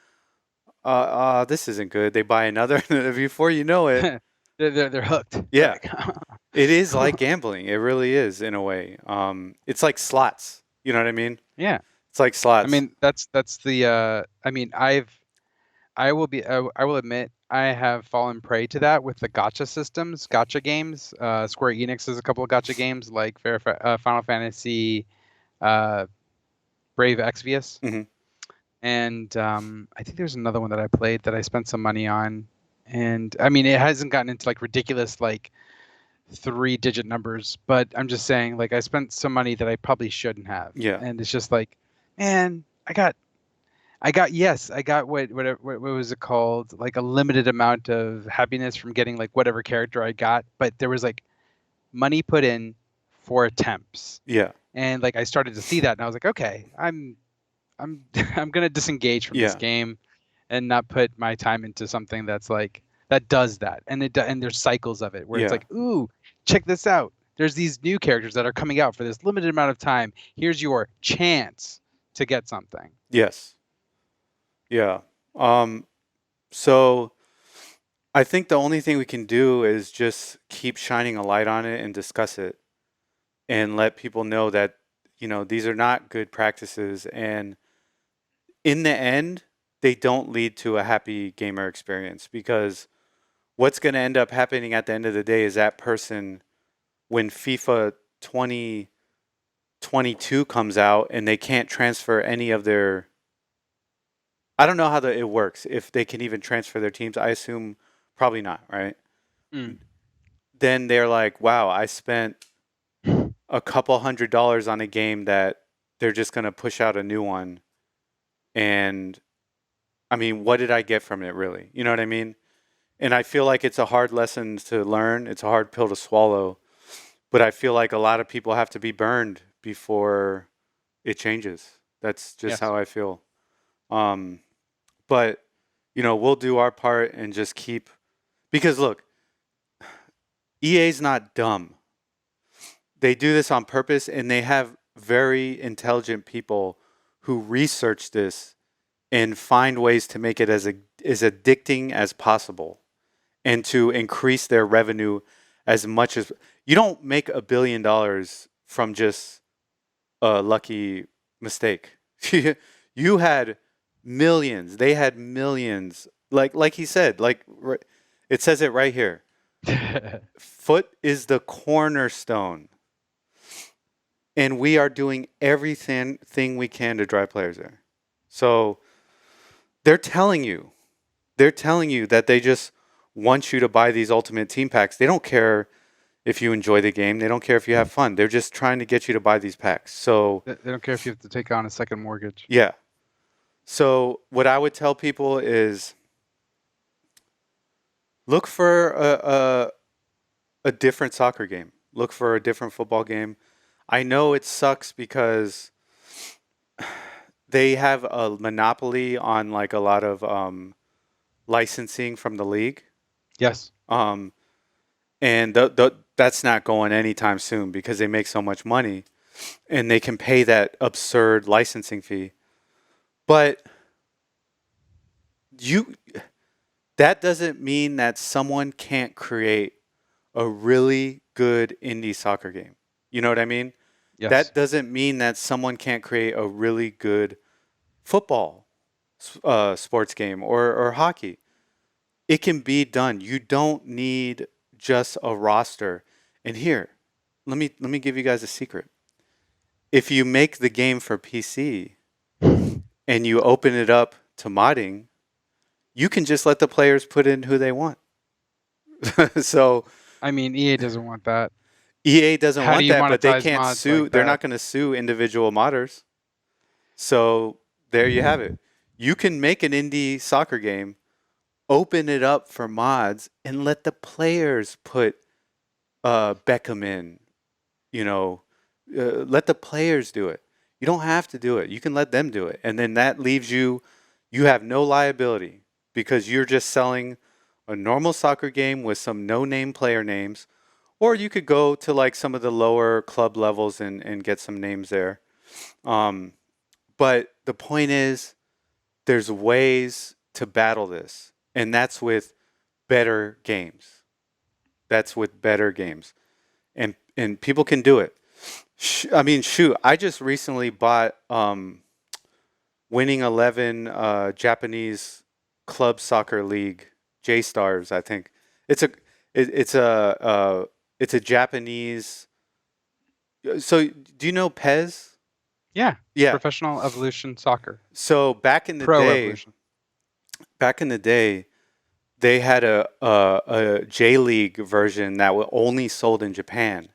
this isn't good. They buy another, and before you know it, They're hooked. They're yeah, like, it is like gambling. It really is in a way. It's like slots. You know what I mean? yeah. It's like I slots. mean, that's the. I mean, I will admit I have fallen prey to that with the gotcha systems, gotcha games. Square Enix has a couple of gotcha games like Final Fantasy, uh, Brave Exvius, Hmm. and I think there's another one that I played that I spent some money on. And I mean, it hasn't gotten into like ridiculous like three-digit numbers, but I'm just saying like I spent some money that I probably shouldn't have, Yeah, and it's just like, man, I got what was it called? Like a limited amount of happiness from getting like whatever character I got, but there was like money put in for attempts. yeah, And like I started to see that and I was like, okay, I'm I'm gonna disengage from this yeah, game and not put my time into something that's like that does that. And there's cycles of it where it's yeah. like, ooh, check this out. There's these new characters that are coming out for this limited amount of time. Here's your chance to get something. Yes, yeah. Um, so I think the only thing we can do is just keep shining a light on it and discuss it and let people know that, these are not good practices. And in the end, they don't lead to a happy gamer experience because what's going to end up happening at the end of the day is that person, when FIFA 2022 comes out and they can't transfer any of their, I don't know how it works, if they can even transfer their teams. I assume probably not, right? Mm. Then they're like, wow, I spent a couple $100 on a game that they're just going to push out a new one. And I mean, what did I get from it really? You know what I mean? And I feel like it's a hard lesson to learn. It's a hard pill to swallow. But I feel like a lot of people have to be burned before it changes. That's just Yes. how I feel. Um, but, we'll do our part and just keep. Because look, EA's not dumb. They do this on purpose and they have very intelligent people who research this and find ways to make it as addicting as possible and to increase their revenue as much as you don't make $1 billion from just a lucky mistake. You had millions. They had millions. Like he said, it says it right here. Foot is the cornerstone, and we are doing everything we can to drive players there. So they're telling you, that they just want you to buy these ultimate team packs. They don't care if you enjoy the game. They don't care if you have fun. They're just trying to get you to buy these packs. So They don't care if you have to take on a second mortgage. yeah. So what I would tell people is look for a different soccer game. Look for a different football game. I know it sucks because they have a monopoly on like a lot of licensing from the league. Yes. Um, and that's not going anytime soon because they make so much money and they can pay that absurd licensing fee. But you that doesn't mean that someone can't create a really good indie soccer game. You know what I mean? Yes. That doesn't mean that someone can't create a really good football sports game or hockey. It can be done. You don't need just a roster. And here, let me give you guys a secret. If you make the game for PC and you open it up to modding, you can just let the players put in who they want. So I mean, EA doesn't want that. EA doesn't How do want you that, but they monetize can't mods sue. like They're that? not going to sue individual modders. So there you have it. You can make an indie soccer game, open it up for mods, and let the players put Beckham in. You know, let the players do it. You don't have to do it. You can let them do it, and then that leaves you. You have no liability because you're just selling a normal soccer game with some no-name player names, or you could go to like some of the lower club levels and get some names there. Um, but the point is, there's ways to battle this, and that's with better games. That's with better games, and people can do it. I mean, shoot, I just recently bought Winning 11 Japanese club soccer league, J Stars. I think it's a it's it's a Japanese. So do you know Pez? Yeah, Yeah. Professional Evolution Soccer, So Pro Evolution. back in the day, they had a J League version that was only sold in Japan,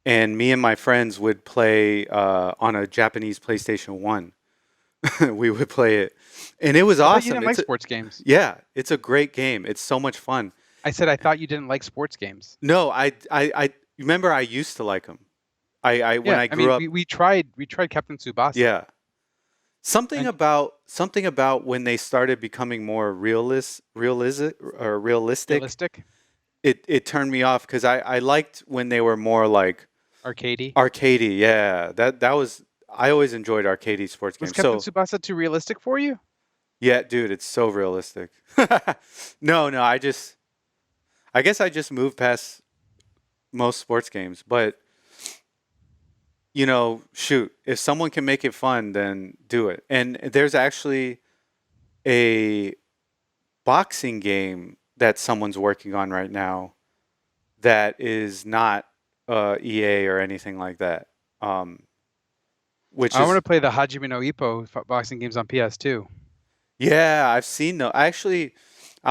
and me and my friends would play on a Japanese PlayStation One. We would play it, and it was I thought you awesome. didn't like sports games. Yeah, it's a great game. It's so much fun. I said I thought you didn't like sports games. No, I remember I used to like them. I when Yeah, I I grew mean up, we tried Captain Tsubasa. yeah. And Something about when they started becoming more realistic. realistic, It turned me off because I liked when they were more like arcadey. arcadey. Yeah, that was I always enjoyed arcadey sports Was games. Captain So Tsubasa too realistic for you? yeah, dude, it's so realistic. No, I guess I just moved past most sports games, but shoot, if someone can make it fun, then do it. And there's actually a boxing game that someone's working on right now that is not EA or anything like that. Um, which I want is to play the Hajime no Ippo boxing games on PS2. yeah, I've seen though. I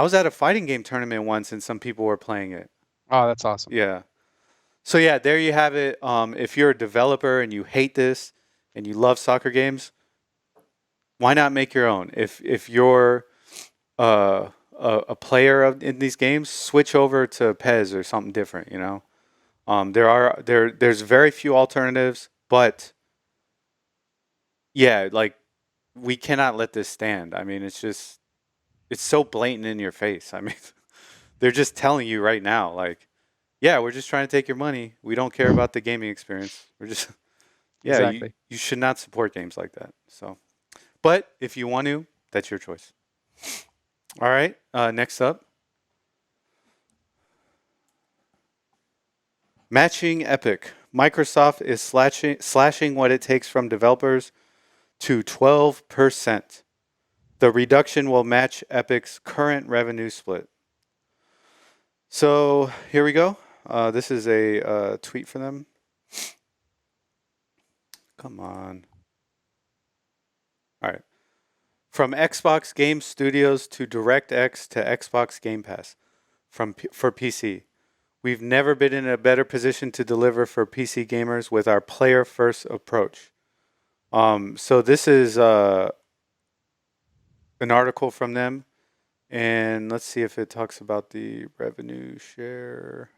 was at a fighting game tournament once and some people were playing it. Oh, that's awesome. Yeah. So yeah, there you have it. If you're a developer and you hate this and you love soccer games, why not make your own? If you're a player in these games, switch over to Pez or something different. There's very few alternatives, but yeah, like we cannot let this stand. I mean, it's so blatant in your face. I mean, they're just telling you right now, like, yeah, we're just trying to take your money. We don't care about the gaming experience. We're just yeah, Exactly. you should not support games like that. So, but if you want to, that's your choice. All right. Next up, matching Epic. Microsoft is slashing what it takes from developers to 12%. The reduction will match Epic's current revenue split. So here we go. This is a tweet for them. Come on. All right. From Xbox Game Studios to DirectX to Xbox Game Pass for PC. We've never been in a better position to deliver for PC gamers with our player-first approach. So this is an article from them, and let's see if it talks about the revenue share.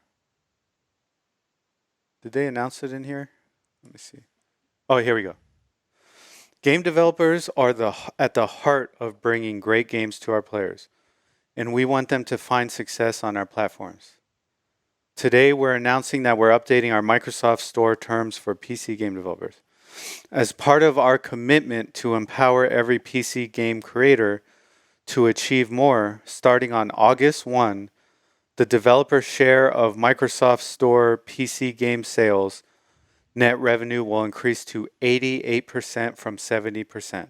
Did they announce it in here? Let me see. Oh, here we go. Game developers are at the heart of bringing great games to our players, and we want them to find success on our platforms. Today, we're announcing that we're updating our Microsoft Store terms for PC game developers. As part of our commitment to empower every PC game creator to achieve more, starting on August 1, the developer share of Microsoft Store PC game sales net revenue will increase to 88% from 70%.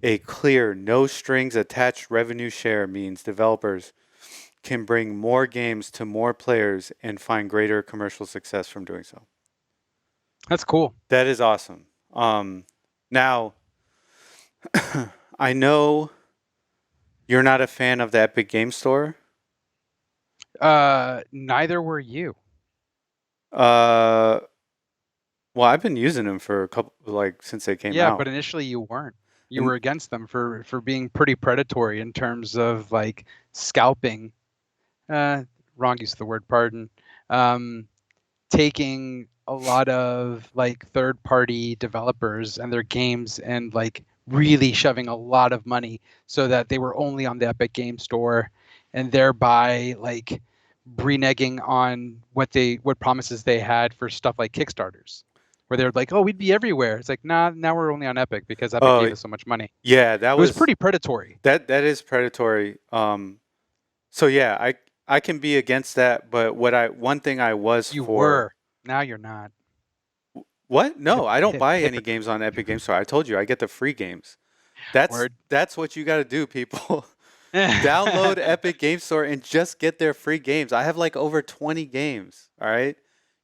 A clear, no strings attached revenue share means developers can bring more games to more players and find greater commercial success from doing so. That's cool. That is awesome. Now, I know you're not a fan of the Epic Game Store. Neither were you. Uh, well, I've been using them for a couple, like since they came Yeah, but out. initially you weren't. You And were against them for being pretty predatory in terms of like scalping. Uh, Wrong use of the word, pardon. Um, Taking a lot of like third-party developers and their games and like really shoving a lot of money so that they were only on the Epic Game Store, and thereby like reneging on what promises they had for stuff like Kickstarters, where they're like, "Oh, we'd be everywhere." It's like, "Nah, now we're only on Epic because Epic oh gave us so much money." yeah, that It was was pretty predatory. that is predatory. So yeah, I can be against that, but one thing I was You for. were. Now you're not. What? No, I don't buy any Hypocrite. games on Epic Games Store. I told you I get the free games. That's Word. that's what you got to do, people. Download Epic Game Store and just get their free games. I have like over 20 games, all right?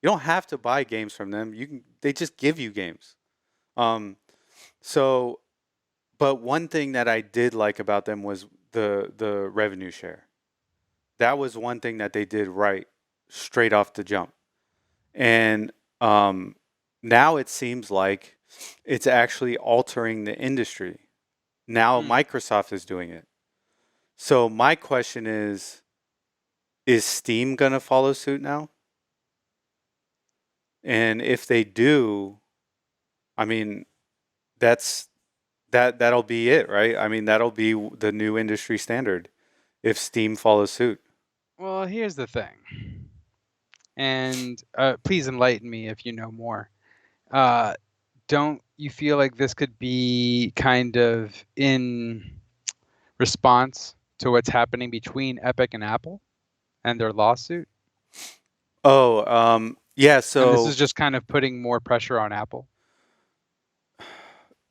You don't have to buy games from them. They just give you games. Um so but one thing that I did like about them was the revenue share. That was one thing that they did right straight off the jump. And um now it seems like it's actually altering the industry. Now Hmm. Microsoft is doing it. So my question is Steam going to follow suit now? And if they do, I mean, that's that'll be it, right? I mean, that'll be the new industry standard if Steam follows suit. Well, here's the thing, and please enlighten me if you know more. Uh, don't you feel like this could be kind of in response to what's happening between Epic and Apple and their lawsuit? Oh, yeah, And this is so just kind of putting more pressure on Apple.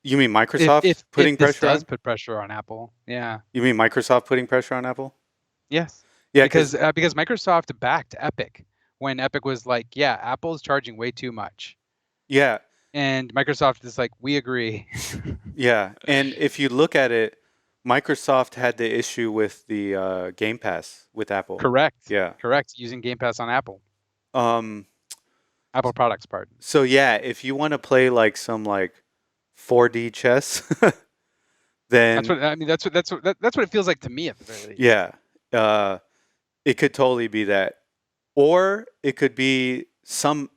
you mean If Microsoft if if putting this pressure does on? put pressure on Apple, yeah, You mean Microsoft putting pressure on Apple? yes, Yeah, cuz because Microsoft backed Epic when Epic was like, yeah, Apple's charging way too much, yeah, and Microsoft is like, we agree. yeah. And if you look at it, Microsoft had the issue with the Game Pass with Apple. Correct. Yeah. Correct. Using Game Pass on Apple. Um Apple products, pardon. So yeah, if you want to play like some like 4D chess, That's then what I mean. That's what it feels like to me, at the very least. yeah, uh, it could totally be that, or it could be some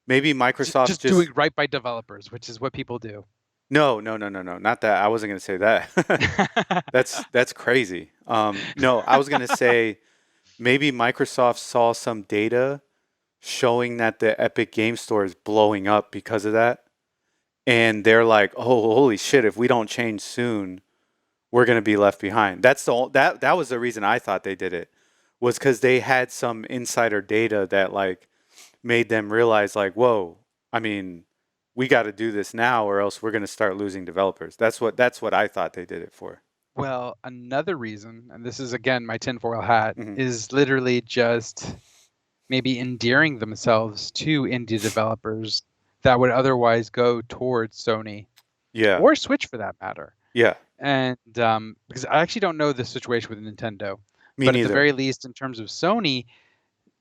maybe Microsoft Just doing just right by developers, which is what people do. no, not that. I wasn't gonna say that. That's crazy. No, I was gonna say maybe Microsoft saw some data showing that the Epic Game Store is blowing up because of that. And they're like, "Oh, holy shit! If we don't change soon, we're gonna be left behind." That was the reason I thought they did it, was because they had some insider data that like made them realize like, "Whoa! I mean, we got to do this now, or else we're gonna start losing developers." That's what I thought they did it for. Well, another reason, and this is again my tinfoil hat, Hmm. is literally just maybe endearing themselves to indie developers that would otherwise go towards Sony Yeah, or Switch for that matter. yeah, And because I actually don't know the situation with Nintendo, me but at the neither. very least, in terms of Sony,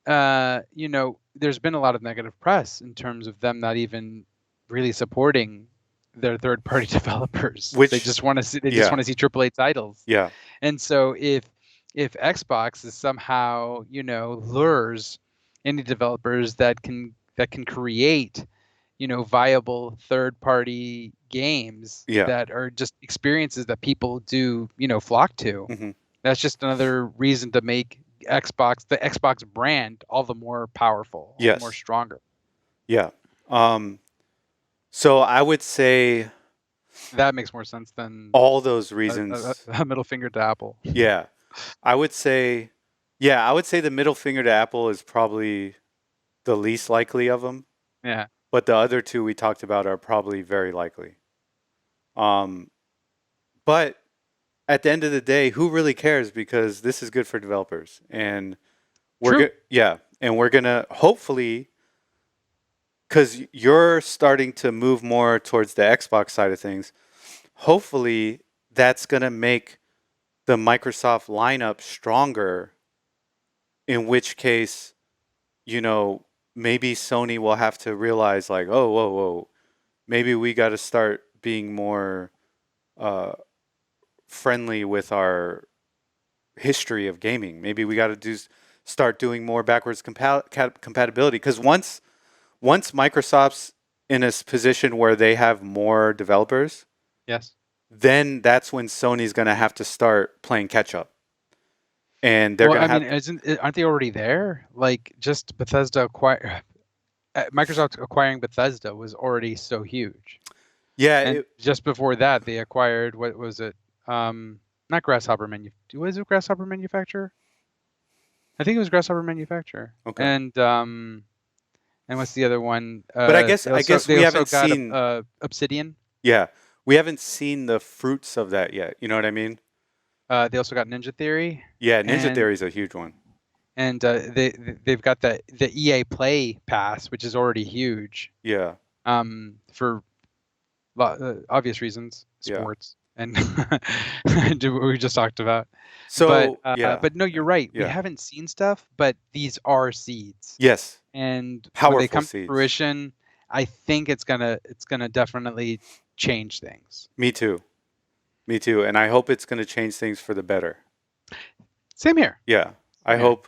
there's been a lot of negative press in terms of them not even really supporting their third-party developers. They Which, just want to see yeah, AAA titles. yeah, And so if Xbox is somehow, lures indie developers that can create, viable third-party games yeah. that are just experiences that people do, flock to, Hmm. that's just another reason to make the Xbox brand, all the more powerful, all the more Yes, stronger. yeah. Um, so I would say That makes more sense than all those a, a, reasons. a middle finger to Apple. Yeah. I would say, yeah, I would say the middle finger to Apple is probably the least likely of them, Yeah, but the other two we talked about are probably very likely. Um, but at the end of the day, who really cares? Because this is good for developers, and true. we're gonna hopefully, because you're starting to move more towards the Xbox side of things. Hopefully, that's gonna make the Microsoft lineup stronger in which case, you know, maybe Sony will have to realize like, oh, whoa, whoa, maybe we got to start being more uh, friendly with our history of gaming. Maybe we got to start doing more backwards compatibility because once Microsoft's in a position where they have more developers, Yes. then that's when Sony's going to have to start playing catch up. And they're Well, going I to mean, have aren't they already there? Like, just Bethesda Microsoft acquiring Bethesda was already so huge. yeah, And just before that, they acquired, what was it? Not Grasshopper Was it Grasshopper Manufacturer? I think it was Grasshopper Manufacturer. okay. And what's the other one? But They I also guess we haven't got seen Obsidian. yeah, we haven't seen the fruits of that yet. You know what I mean? They also got Ninja Theory, Yeah, Ninja and Theory is a huge one. they've got the EA Play Pass, which is already huge. Yeah, For obvious reasons, yeah. sports and do what we just talked about. So yeah, But no, you're right. We yeah, haven't seen stuff, but these are seeds, yes, and when they powerful come to seeds. fruition, I think it's gonna definitely change things. Me too, me too. And I hope it's going to change things for the better. Same here. Yeah, I Same here. hope.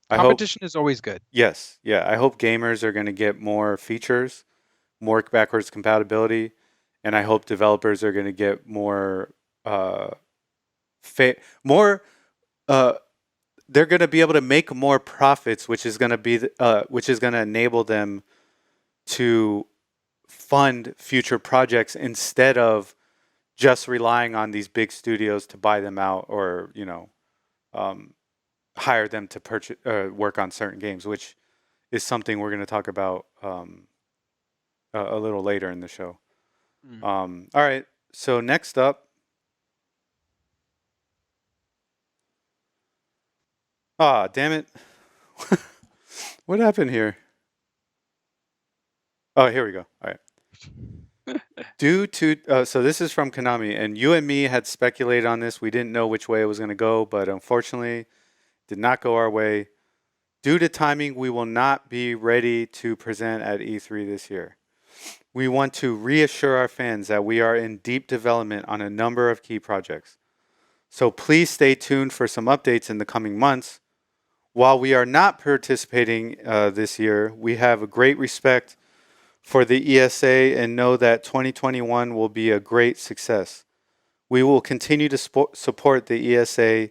I hope. Competition is always good. Yes, yeah. I hope gamers are going to get more features, more backwards compatibility, and I hope developers are going to get more, uh, more. Uh, they're going to be able to make more profits, which is going to be, which is going to enable them to fund future projects instead of just relying on these big studios to buy them out or um, hire them to purchase work on certain games, which is something we're going to talk about a little later in the show. Mm. All right, so next up, damn it, what happened here? Oh, here we go. All right. Due to so this is from Konami, and you and me had speculated on this. We didn't know which way it was going to go, but unfortunately, did not go our way. Due to timing, we will not be ready to present at E3 this year. We want to reassure our fans that we are in deep development on a number of key projects. So please stay tuned for some updates in the coming months. While we are not participating this year, we have a great respect for the ESA and know that 2021 will be a great success. We will continue to support the ESA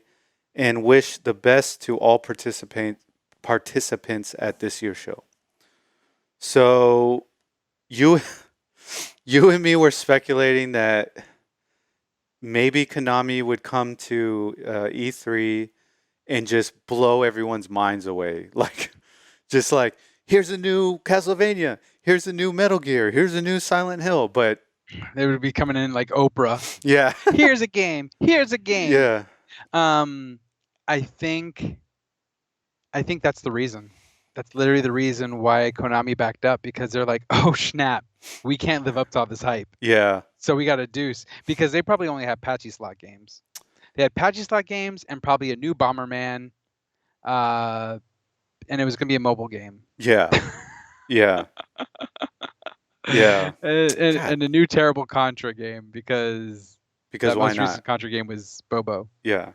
and wish the best to all participants at this year's show. So you and me were speculating that maybe Konami would come to E3 and just blow everyone's minds away. Just like, here's a new Castlevania, here's a new Metal Gear, here's a new Silent Hill. But They would be coming in like Oprah. yeah, Here's a game. Here's a game. yeah, I think that's the reason. That's literally the reason why Konami backed up, because they're like, oh snap, we can't live up to all this hype. yeah. So we got to deuce, because they probably only had patchy slot games. They had patchy slot games and probably a new Bomberman, and it was going to be a mobile game. Yeah, yeah, yeah. and a new terrible Contra game, because that why most not? recent Contra game was Bobo. Yeah,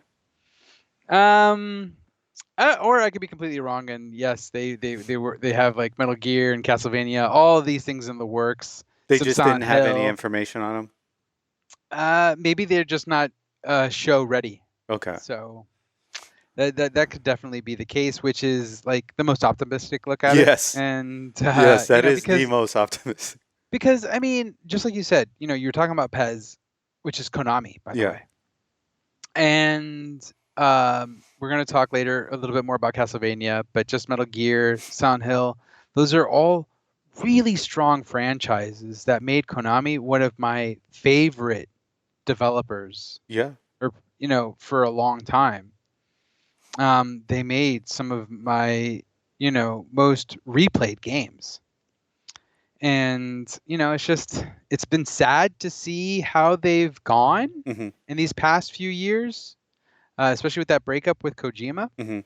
Or I could be completely wrong, and yes, they have like Metal Gear and Castlevania, all of these things in the works. they Some just Silent didn't have Hill. any information on them. Maybe they're just not show ready. Okay. So that could definitely be the case, which is like the most optimistic look at Yes. it. And Yes, that is because, the most optimistic. Because I mean, just like you said, you're talking about PES, which is Konami, by the Yeah. way. And we're going to talk later a little bit more about Castlevania, but just Metal Gear, Silent Hill, those are all really strong franchises that made Konami one of my favorite developers. Yeah. Or for a long time. They made some of my most replayed games. And it's been sad to see how they've gone Mm-hmm. in these past few years, especially with that breakup with Kojima. Mm-hmm.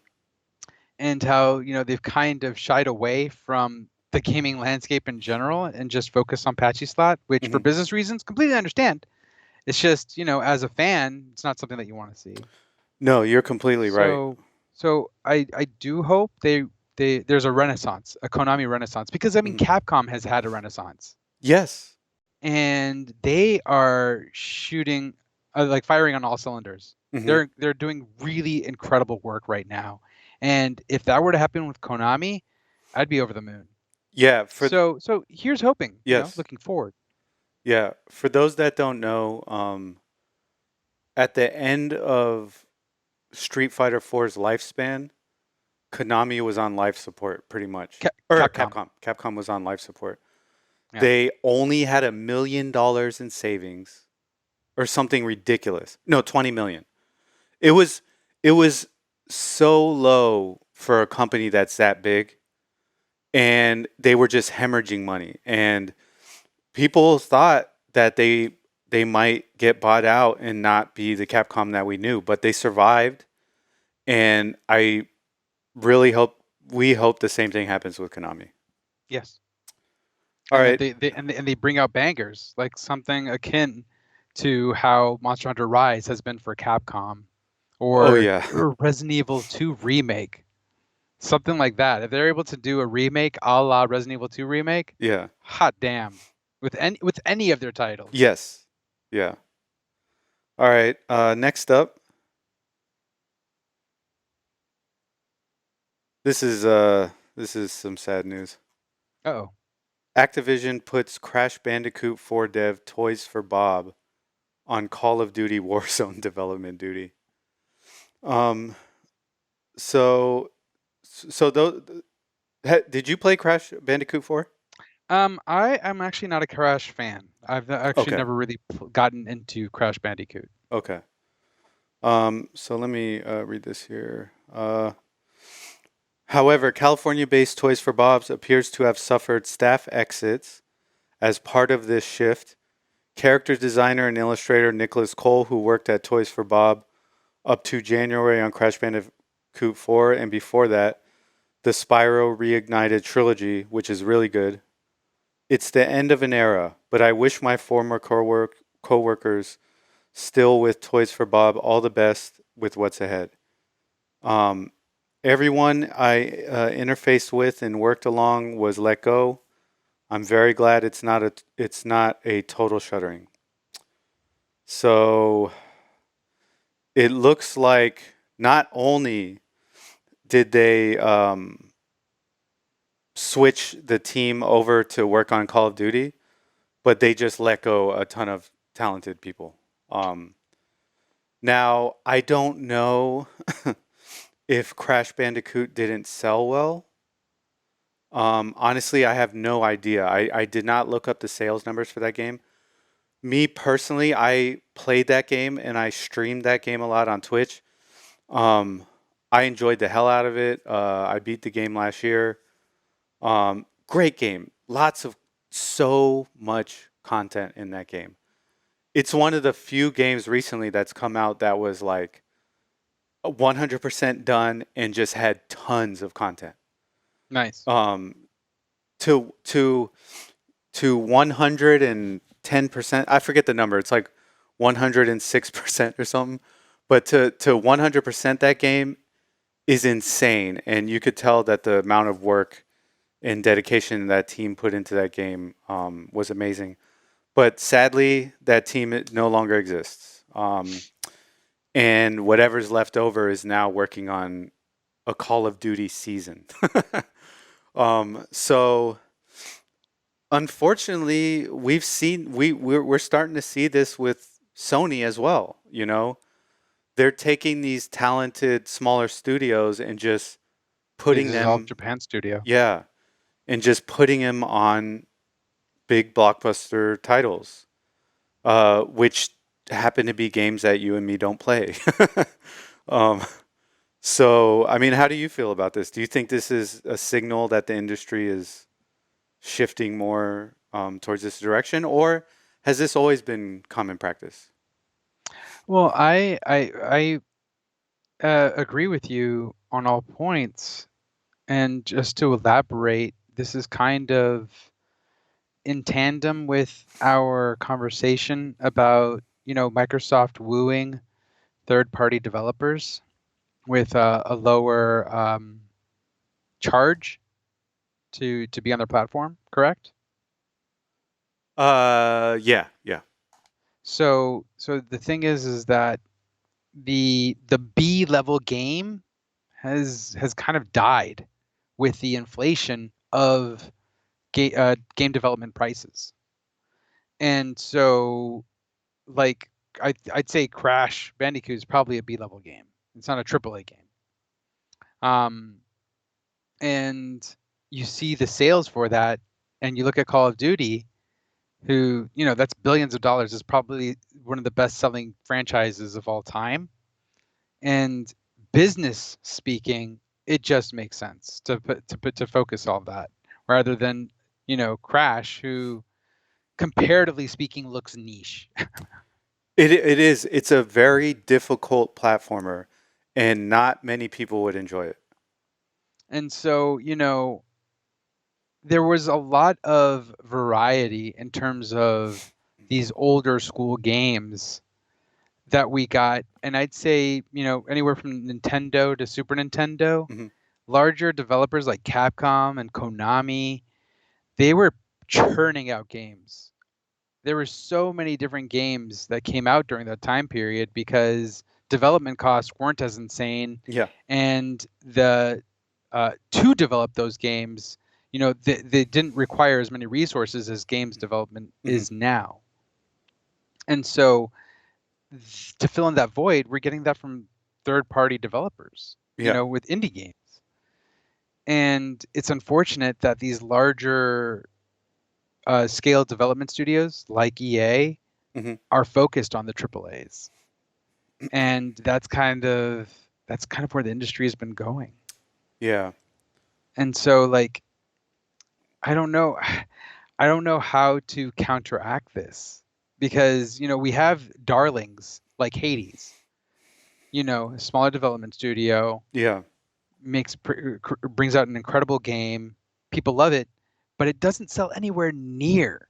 and how they've kind of shied away from the gaming landscape in general and just focus on patchy slot, which for Hmm. business reasons completely understand. It's just as a fan, it's not something that you want to see. No, you're completely right. So I do hope there's a renaissance, a Konami renaissance, because I mean Hmm. Capcom has had a renaissance, Yes. and they are shooting like firing on all cylinders. Hmm. They're doing really incredible work right now, and if that were to happen with Konami, I'd be over the moon. Yeah. So here's hoping, Yes. looking forward. Yeah. For those that don't know, at the end of Street Fighter 4's lifespan, Konami was on life support pretty much. Or Capcom, Capcom. Capcom was on life support. yeah. They only had $1 million in savings or something ridiculous. No, 20 million. It was it was so low for a company that's that big, and they were just hemorrhaging money, and people thought that they might get bought out and not be the Capcom that we knew, but they survived, and I really hope we hope the same thing happens with Konami. Yes. All And that right. they bring out bangers, like something akin to how Monster Hunter Rise has been for Capcom, Oh or yeah. Resident Evil 2 remake, something like that. If they're able to do a remake a la Resident Evil 2 remake, Yeah. hot damn, with any of their titles. Yes. Yeah. All right. Next up, this is some sad news. Oh, Activision puts Crash Bandicoot 4 dev Toys for Bob on Call of Duty Warzone development duty. Um. So so though, did you play Crash Bandicoot 4? I am actually not a Crash fan. I've actually Okay. never really gotten into Crash Bandicoot. Okay. So let me read this here. However, California-based Toys for Bob's appears to have suffered staff exits as part of this shift. Character designer and illustrator Nicholas Cole, who worked at Toys for Bob up to January on Crash Bandicoot 4, and before that, the Spyro Reignited trilogy, which is really good. It's the end of an era, but I wish my former coworkers still with Toys for Bob all the best with what's ahead. Um, Everyone I interfaced with and worked along was let go. I'm very glad it's not a total shuttering. So it looks like not only did they switch the team over to work on Call of Duty, but they just let go a ton of talented people. Um, Now I don't know if Crash Bandicoot didn't sell well. Honestly, I have no idea. I did not look up the sales numbers for that game. Me personally, I played that game and I streamed that game a lot on Twitch. Um, I enjoyed the hell out of it. I beat the game last year. Great game. Lots of so much content in that game. It's one of the few games recently that's come out that was like 100% done and just had tons of content. Nice. Um, to to to 110%. I forget the number. It's like 106% or something. But to 100% that game is insane, and you could tell that the amount of work and dedication that team put into that game was amazing. But sadly, that team no longer exists. And whatever's left over is now working on a Call of Duty season. So unfortunately, we're starting to see this with Sony as well. You know, they're taking these talented smaller studios and just They putting dissolved them, Japan Studio. yeah, and just putting them on big blockbuster titles, which happen to be games that you and me don't play. um, so, I mean, how do you feel about this? Do you think this is a signal that the industry is shifting more towards this direction, or has this always been common practice? Well, I agree with you on all points. And just to elaborate, this is kind of in tandem with our conversation about, Microsoft wooing third-party developers with a lower charge to be on their platform, correct? Yeah, yeah. So the thing is that the B level game has kind of died with the inflation of game development prices. And so, like, I'd say Crash Bandicoot is probably a B level game. It's not a triple A game. Um, and you see the sales for that, and you look at Call of Duty, who, that's billions of dollars, is probably one of the best selling franchises of all time. And business speaking, it just makes sense to focus all that rather than, Crash, who comparatively speaking looks niche. It is. It's a very difficult platformer, and not many people would enjoy it. And so, there was a lot of variety in terms of these older school games that we got. And I'd say, anywhere from Nintendo to Super Nintendo, Hmm. larger developers like Capcom and Konami, they were churning out games. There were so many different games that came out during that time period because development costs weren't as insane, Yeah. and the to develop those games, they didn't require as many resources as games development Hmm. is now. And so, to fill in that void, we're getting that from third-party developers, Yeah. with indie games. And it's unfortunate that these larger scale development studios like EA Hmm. are focused on the triple A's, and that's kind of where the industry has been going. Yeah. And so, like, I don't know, I don't know how to counteract this because we have darlings like Hades, a smaller development studio Yeah. brings out an incredible game, people love it, but it doesn't sell anywhere near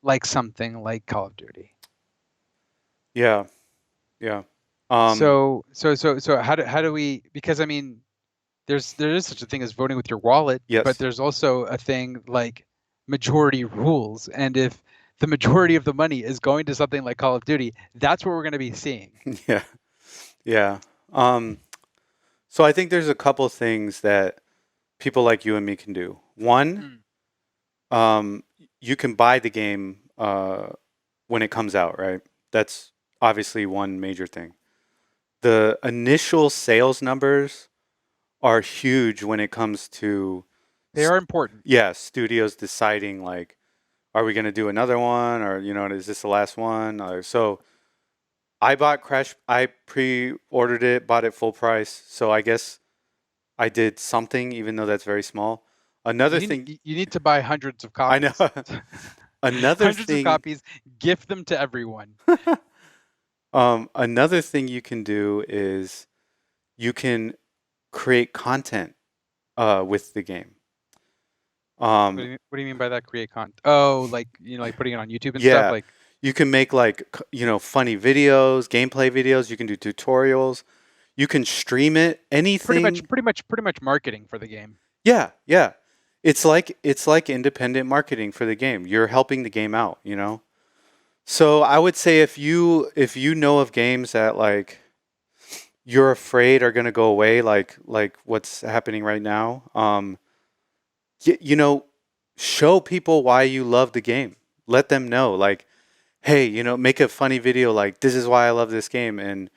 like something like Call of Duty. Yeah. Yeah. Um. So how do we, because I mean, there is such a thing as voting with your wallet, but Yes. there's also a thing like majority rules. And if the majority of the money is going to something like Call of Duty, that's what we're going to be seeing. Yeah. Yeah. Um. So I think there's a couple things that people like you and me can do. One, Mm. um, you can buy the game when it comes out, right? That's obviously one major thing. The initial sales numbers are huge when it comes to, They are important. yeah, studios deciding like, are we going to do another one, or is this the last one? So I bought Crash. I pre-ordered it, bought it full price. So I guess I did something, even though that's very small. Another thing, You need to buy hundreds of I know. copies. Another Hundreds of thing, copies, gift them to everyone. another thing you can do is you can create content with the game. Um, What do you mean by that? Create content? Oh, like like putting it on YouTube and stuff. yeah, Like you can make like funny videos, gameplay videos. You can do tutorials. You can stream it. Anything. pretty much marketing for the game. Yeah, yeah. It's like independent marketing for the game. You're helping the game out. So I would say if you know of games that like you're afraid are going to go away, like what's happening right now, y- you know, show people why you love the game. Let them know, like, hey, make a funny video like this is why I love this game, and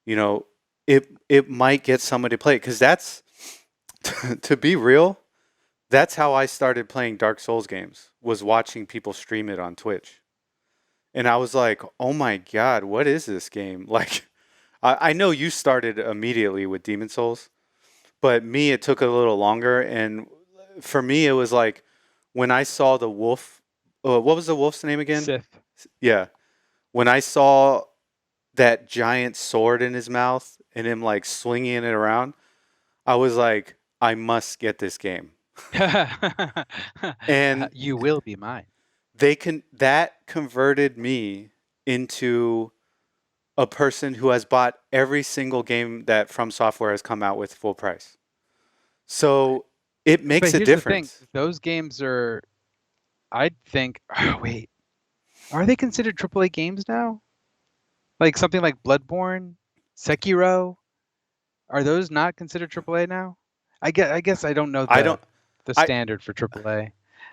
you know, it might get somebody to play it because that's to be real. That's how I started playing Dark Souls games. Was watching people stream it on Twitch. And I was like, oh my God, what is this game? Like, I know you started immediately with Demon Souls, but me, it took a little longer. And for me, it was like when I saw the wolf, what was the wolf's name again? Sith. Yeah. When I saw that giant sword in his mouth and him like swinging it around, I was like, I must get this game. And You will be mine. that converted me into a person who has bought every single game that From Software has come out with full price. So it makes But a here's the thing: difference. those games are, I'd think. Oh, wait, are they considered AAA games now? Like something like Bloodborne, Sekiro, are those not considered AAA now? I guess I don't know I don't the I standard for AAA.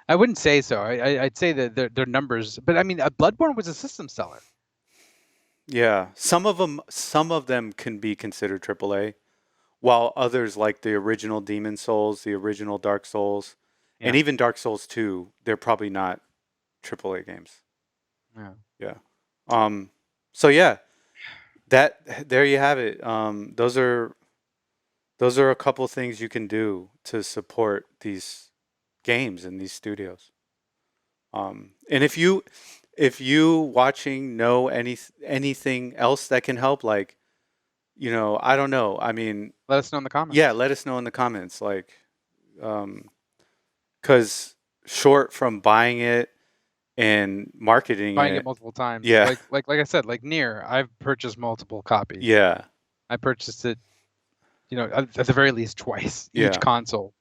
I wouldn't say so. I'd say that their numbers, but I mean, Bloodborne was a system seller. yeah, some of them can be considered AAA, while others like the original Demon Souls, the original Dark Souls, and Yeah. even Dark Souls 2, they're probably not AAA games. Yeah. Yeah. Um so yeah, that there you have it. Those are a couple things you can do to support these games and these studios. And if you watching know anything else that can help, like, I don't know. I mean, Let us know in the yeah, comments. let us know in the comments, like, um, because short from buying it and marketing Buying it it, multiple times. yeah, Like I said, like Nier, I've purchased multiple copies. yeah, I purchased it, at the very least twice each yeah, console,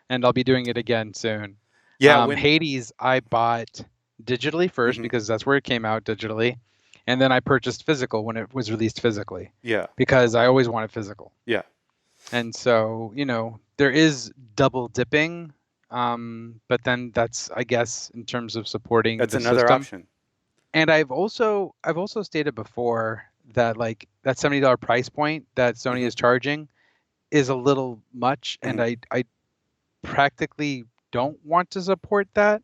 and I'll be doing it again soon. yeah, when, Hades, I bought digitally first hmm, because that's where it came out digitally, and then I purchased physical when it was released physically yeah, because I always wanted physical. yeah, And so, there is double dipping, but then that's, I guess, in terms of supporting that's the another system. option. And I've also stated before that like that $70 price point that Sony Hmm. is charging is a little much, and Hmm. I practically don't want to support that.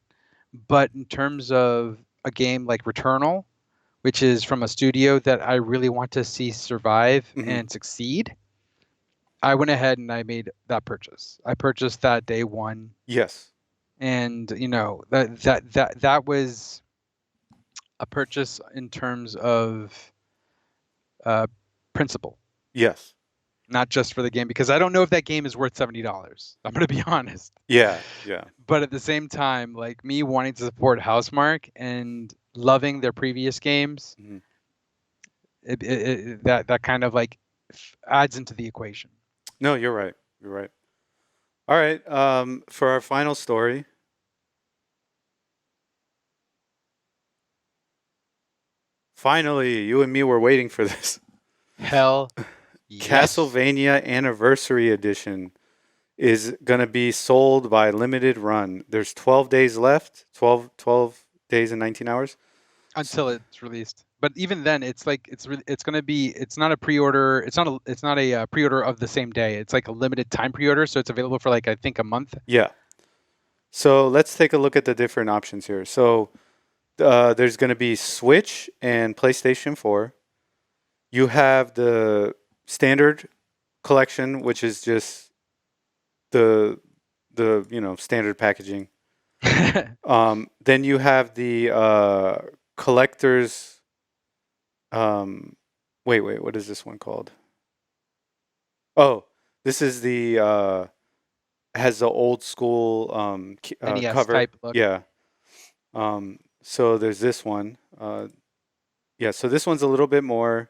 But in terms of a game like Returnal, which is from a studio that I really want to see survive Hmm. and succeed, I went ahead and I made that purchase. I purchased that day one, Yes, and that was a purchase in terms of uh, principle, yes, not just for the game, because I don't know if that game is worth $70. I'm gonna be honest. yeah, yeah, But at the same time, like me wanting to support Housemarque and loving their previous games, hmm, that kind of like adds into the equation. no, you're right. You're right. All right. For our final story, finally, you and me were waiting for this. Hell yes. Castlevania Anniversary Edition is going to be sold by limited run. There's 12 days left, 12 days and 19 hours. Until it's released. But even then, it's like it's gonna be, it's not a pre-order. It's not a pre-order of the same day. It's like a limited time pre-order, so it's available for like I think a month. Yeah. So let's take a look at the different options here. So there's going to be Switch and PlayStation 4. You have the standard collection, which is just the standard packaging. Then you have the collector's. Um, wait, what is this one called? Oh, this is the has the old school NES cover. type look. Yeah. So there's this one. Yeah. So this one's a little bit more.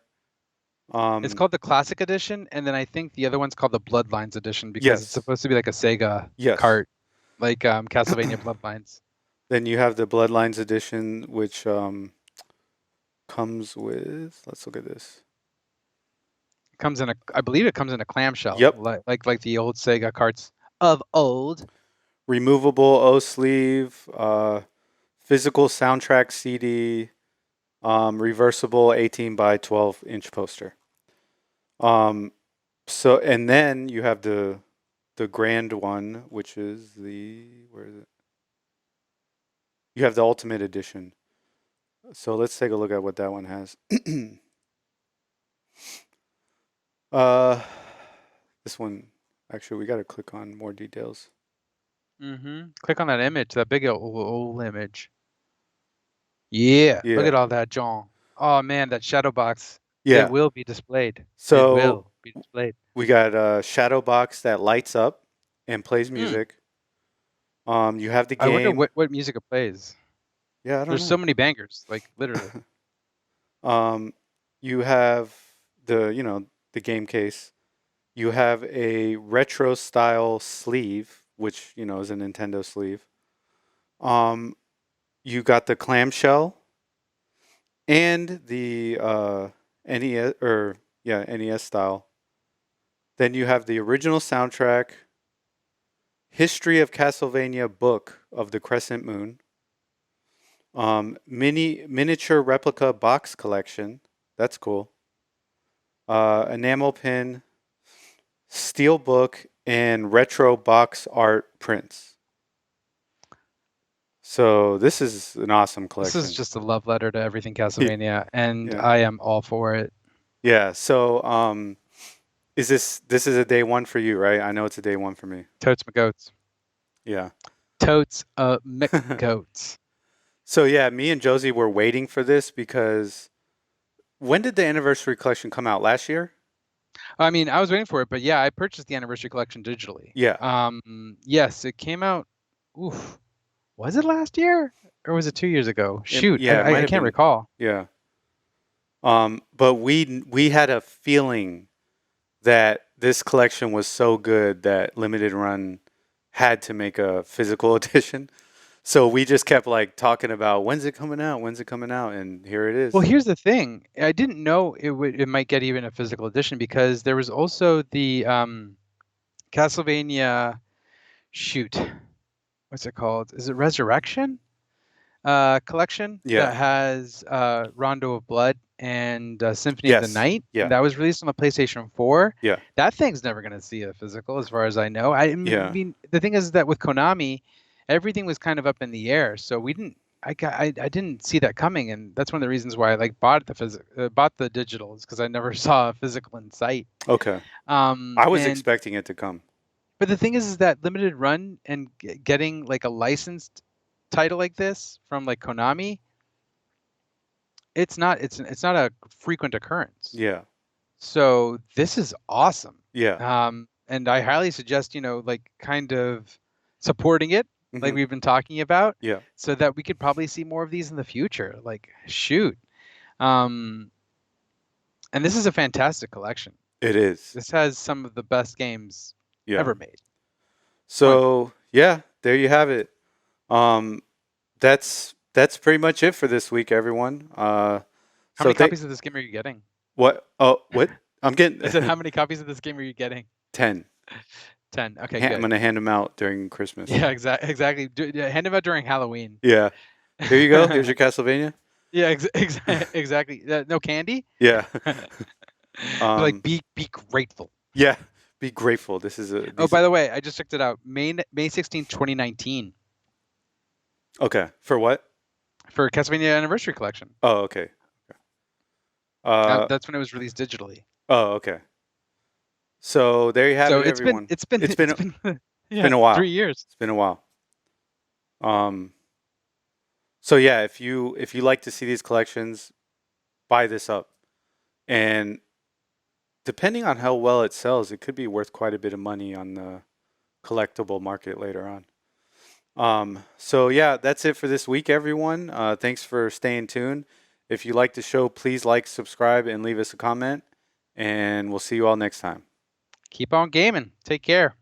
It's Um, called the Classic Edition, and then I think the other one's called the Bloodlines Edition because it's yes. supposed to be like a Sega Yes. cart, like Castlevania Bloodlines. Then you have the Bloodlines edition, which comes with. Let's look at this. I believe it comes in a clamshell, Yep. like the old Sega carts of old. Removable O sleeve, physical soundtrack CD, reversible 18 by 12-inch poster. Um, and then you have the grand one, which is where is it? You have the ultimate edition. So let's take a look at what that one has. uh, this one, actually, we got to click on more details. Click on that image, that big old image. Yeah, look Yeah, at all that, John. Oh man, that shadow box. Yeah. It will be displayed. So it will be displayed. we got a shadow box that lights up and plays music. You have the I wonder game. what music it plays. Yeah, I don't There's know. so many bangers, like literally. You have the game case. You have a retro style sleeve, which is a Nintendo sleeve. You got the clamshell and the NES style. Then you have the original soundtrack, History of Castlevania book of the Crescent Moon, miniature replica box collection. That's cool. Enamel pin, steel book, and retro box art prints. So this is an awesome collection. This is just a love letter to everything Castlevania, and I am all for it. Yeah. So is this is a day one for you, right? I know it's a day one for me. Totes McGoats. Yeah. Totes McGoats. So yeah, me and Josie were waiting for this because when did the Anniversary Collection come out? Last year? I mean, I was waiting for it, but yeah, I purchased the Anniversary Collection digitally. Yeah. Yes, it came out. Oof. Was it last year or was it 2 years ago? Shoot, I can't recall. Yeah. But we had a feeling that this collection was so good that Limited Run had to make a physical edition. So we just kept like talking about when's it coming out, and here it is. Well, here's the thing: I didn't know it might get even a physical edition because there was also the Castlevania. Shoot, what's it called? Is it Resurrection? Collection that has Rondo of Blood and Symphony of the Night. Yeah. That was released on the PlayStation 4. Yeah. That thing's never going to see a physical, as far as I know. I mean, the thing is that with Konami, everything was kind of up in the air, so I didn't see that coming, and that's one of the reasons why I bought the digital, is because I never saw a physical in sight. Okay. I was expecting it to come. But the thing is that Limited Run and getting like a licensed title like this from like Konami, it's not a frequent occurrence. Yeah. So this is awesome. Yeah. And I highly suggest, like kind of supporting it, like we've been talking about. Yeah. So that we could probably see more of these in the future. Like, shoot. And this is a fantastic collection. It is. This has some of the best games ever made. So yeah, there you have it. That's pretty much it for this week, everyone. How many copies of this game are you getting? What? Oh, what? I'm getting. I said, how many copies of this game are you getting? 10. 10. Okay, good. I'm gonna hand them out during Christmas. Yeah, exactly. Hand them out during Halloween. Yeah. Here you go. Here's your Castlevania. Yeah, exactly. No candy. Yeah. Like be grateful. Yeah. Be grateful. This is a. Oh, by the way, I just checked it out. May 16th, 2019. Okay. For what? For Castlevania Anniversary Collection. Oh, okay. That's when it was released digitally. Oh, okay. So there you have it, everyone. It's been a while. 3 years. It's been a while. So yeah, if you like to see these collections, buy this up, and depending on how well it sells, it could be worth quite a bit of money on the collectible market later on. So yeah, that's it for this week, everyone. Thanks for staying tuned. If you like the show, please like, subscribe, and leave us a comment. And we'll see you all next time. Keep on gaming. Take care.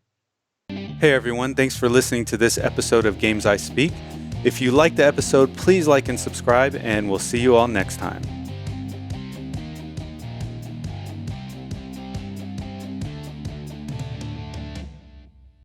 Hey everyone, thanks for listening to this episode of Games I Speak. If you liked the episode, please like and subscribe, and we'll see you all next time.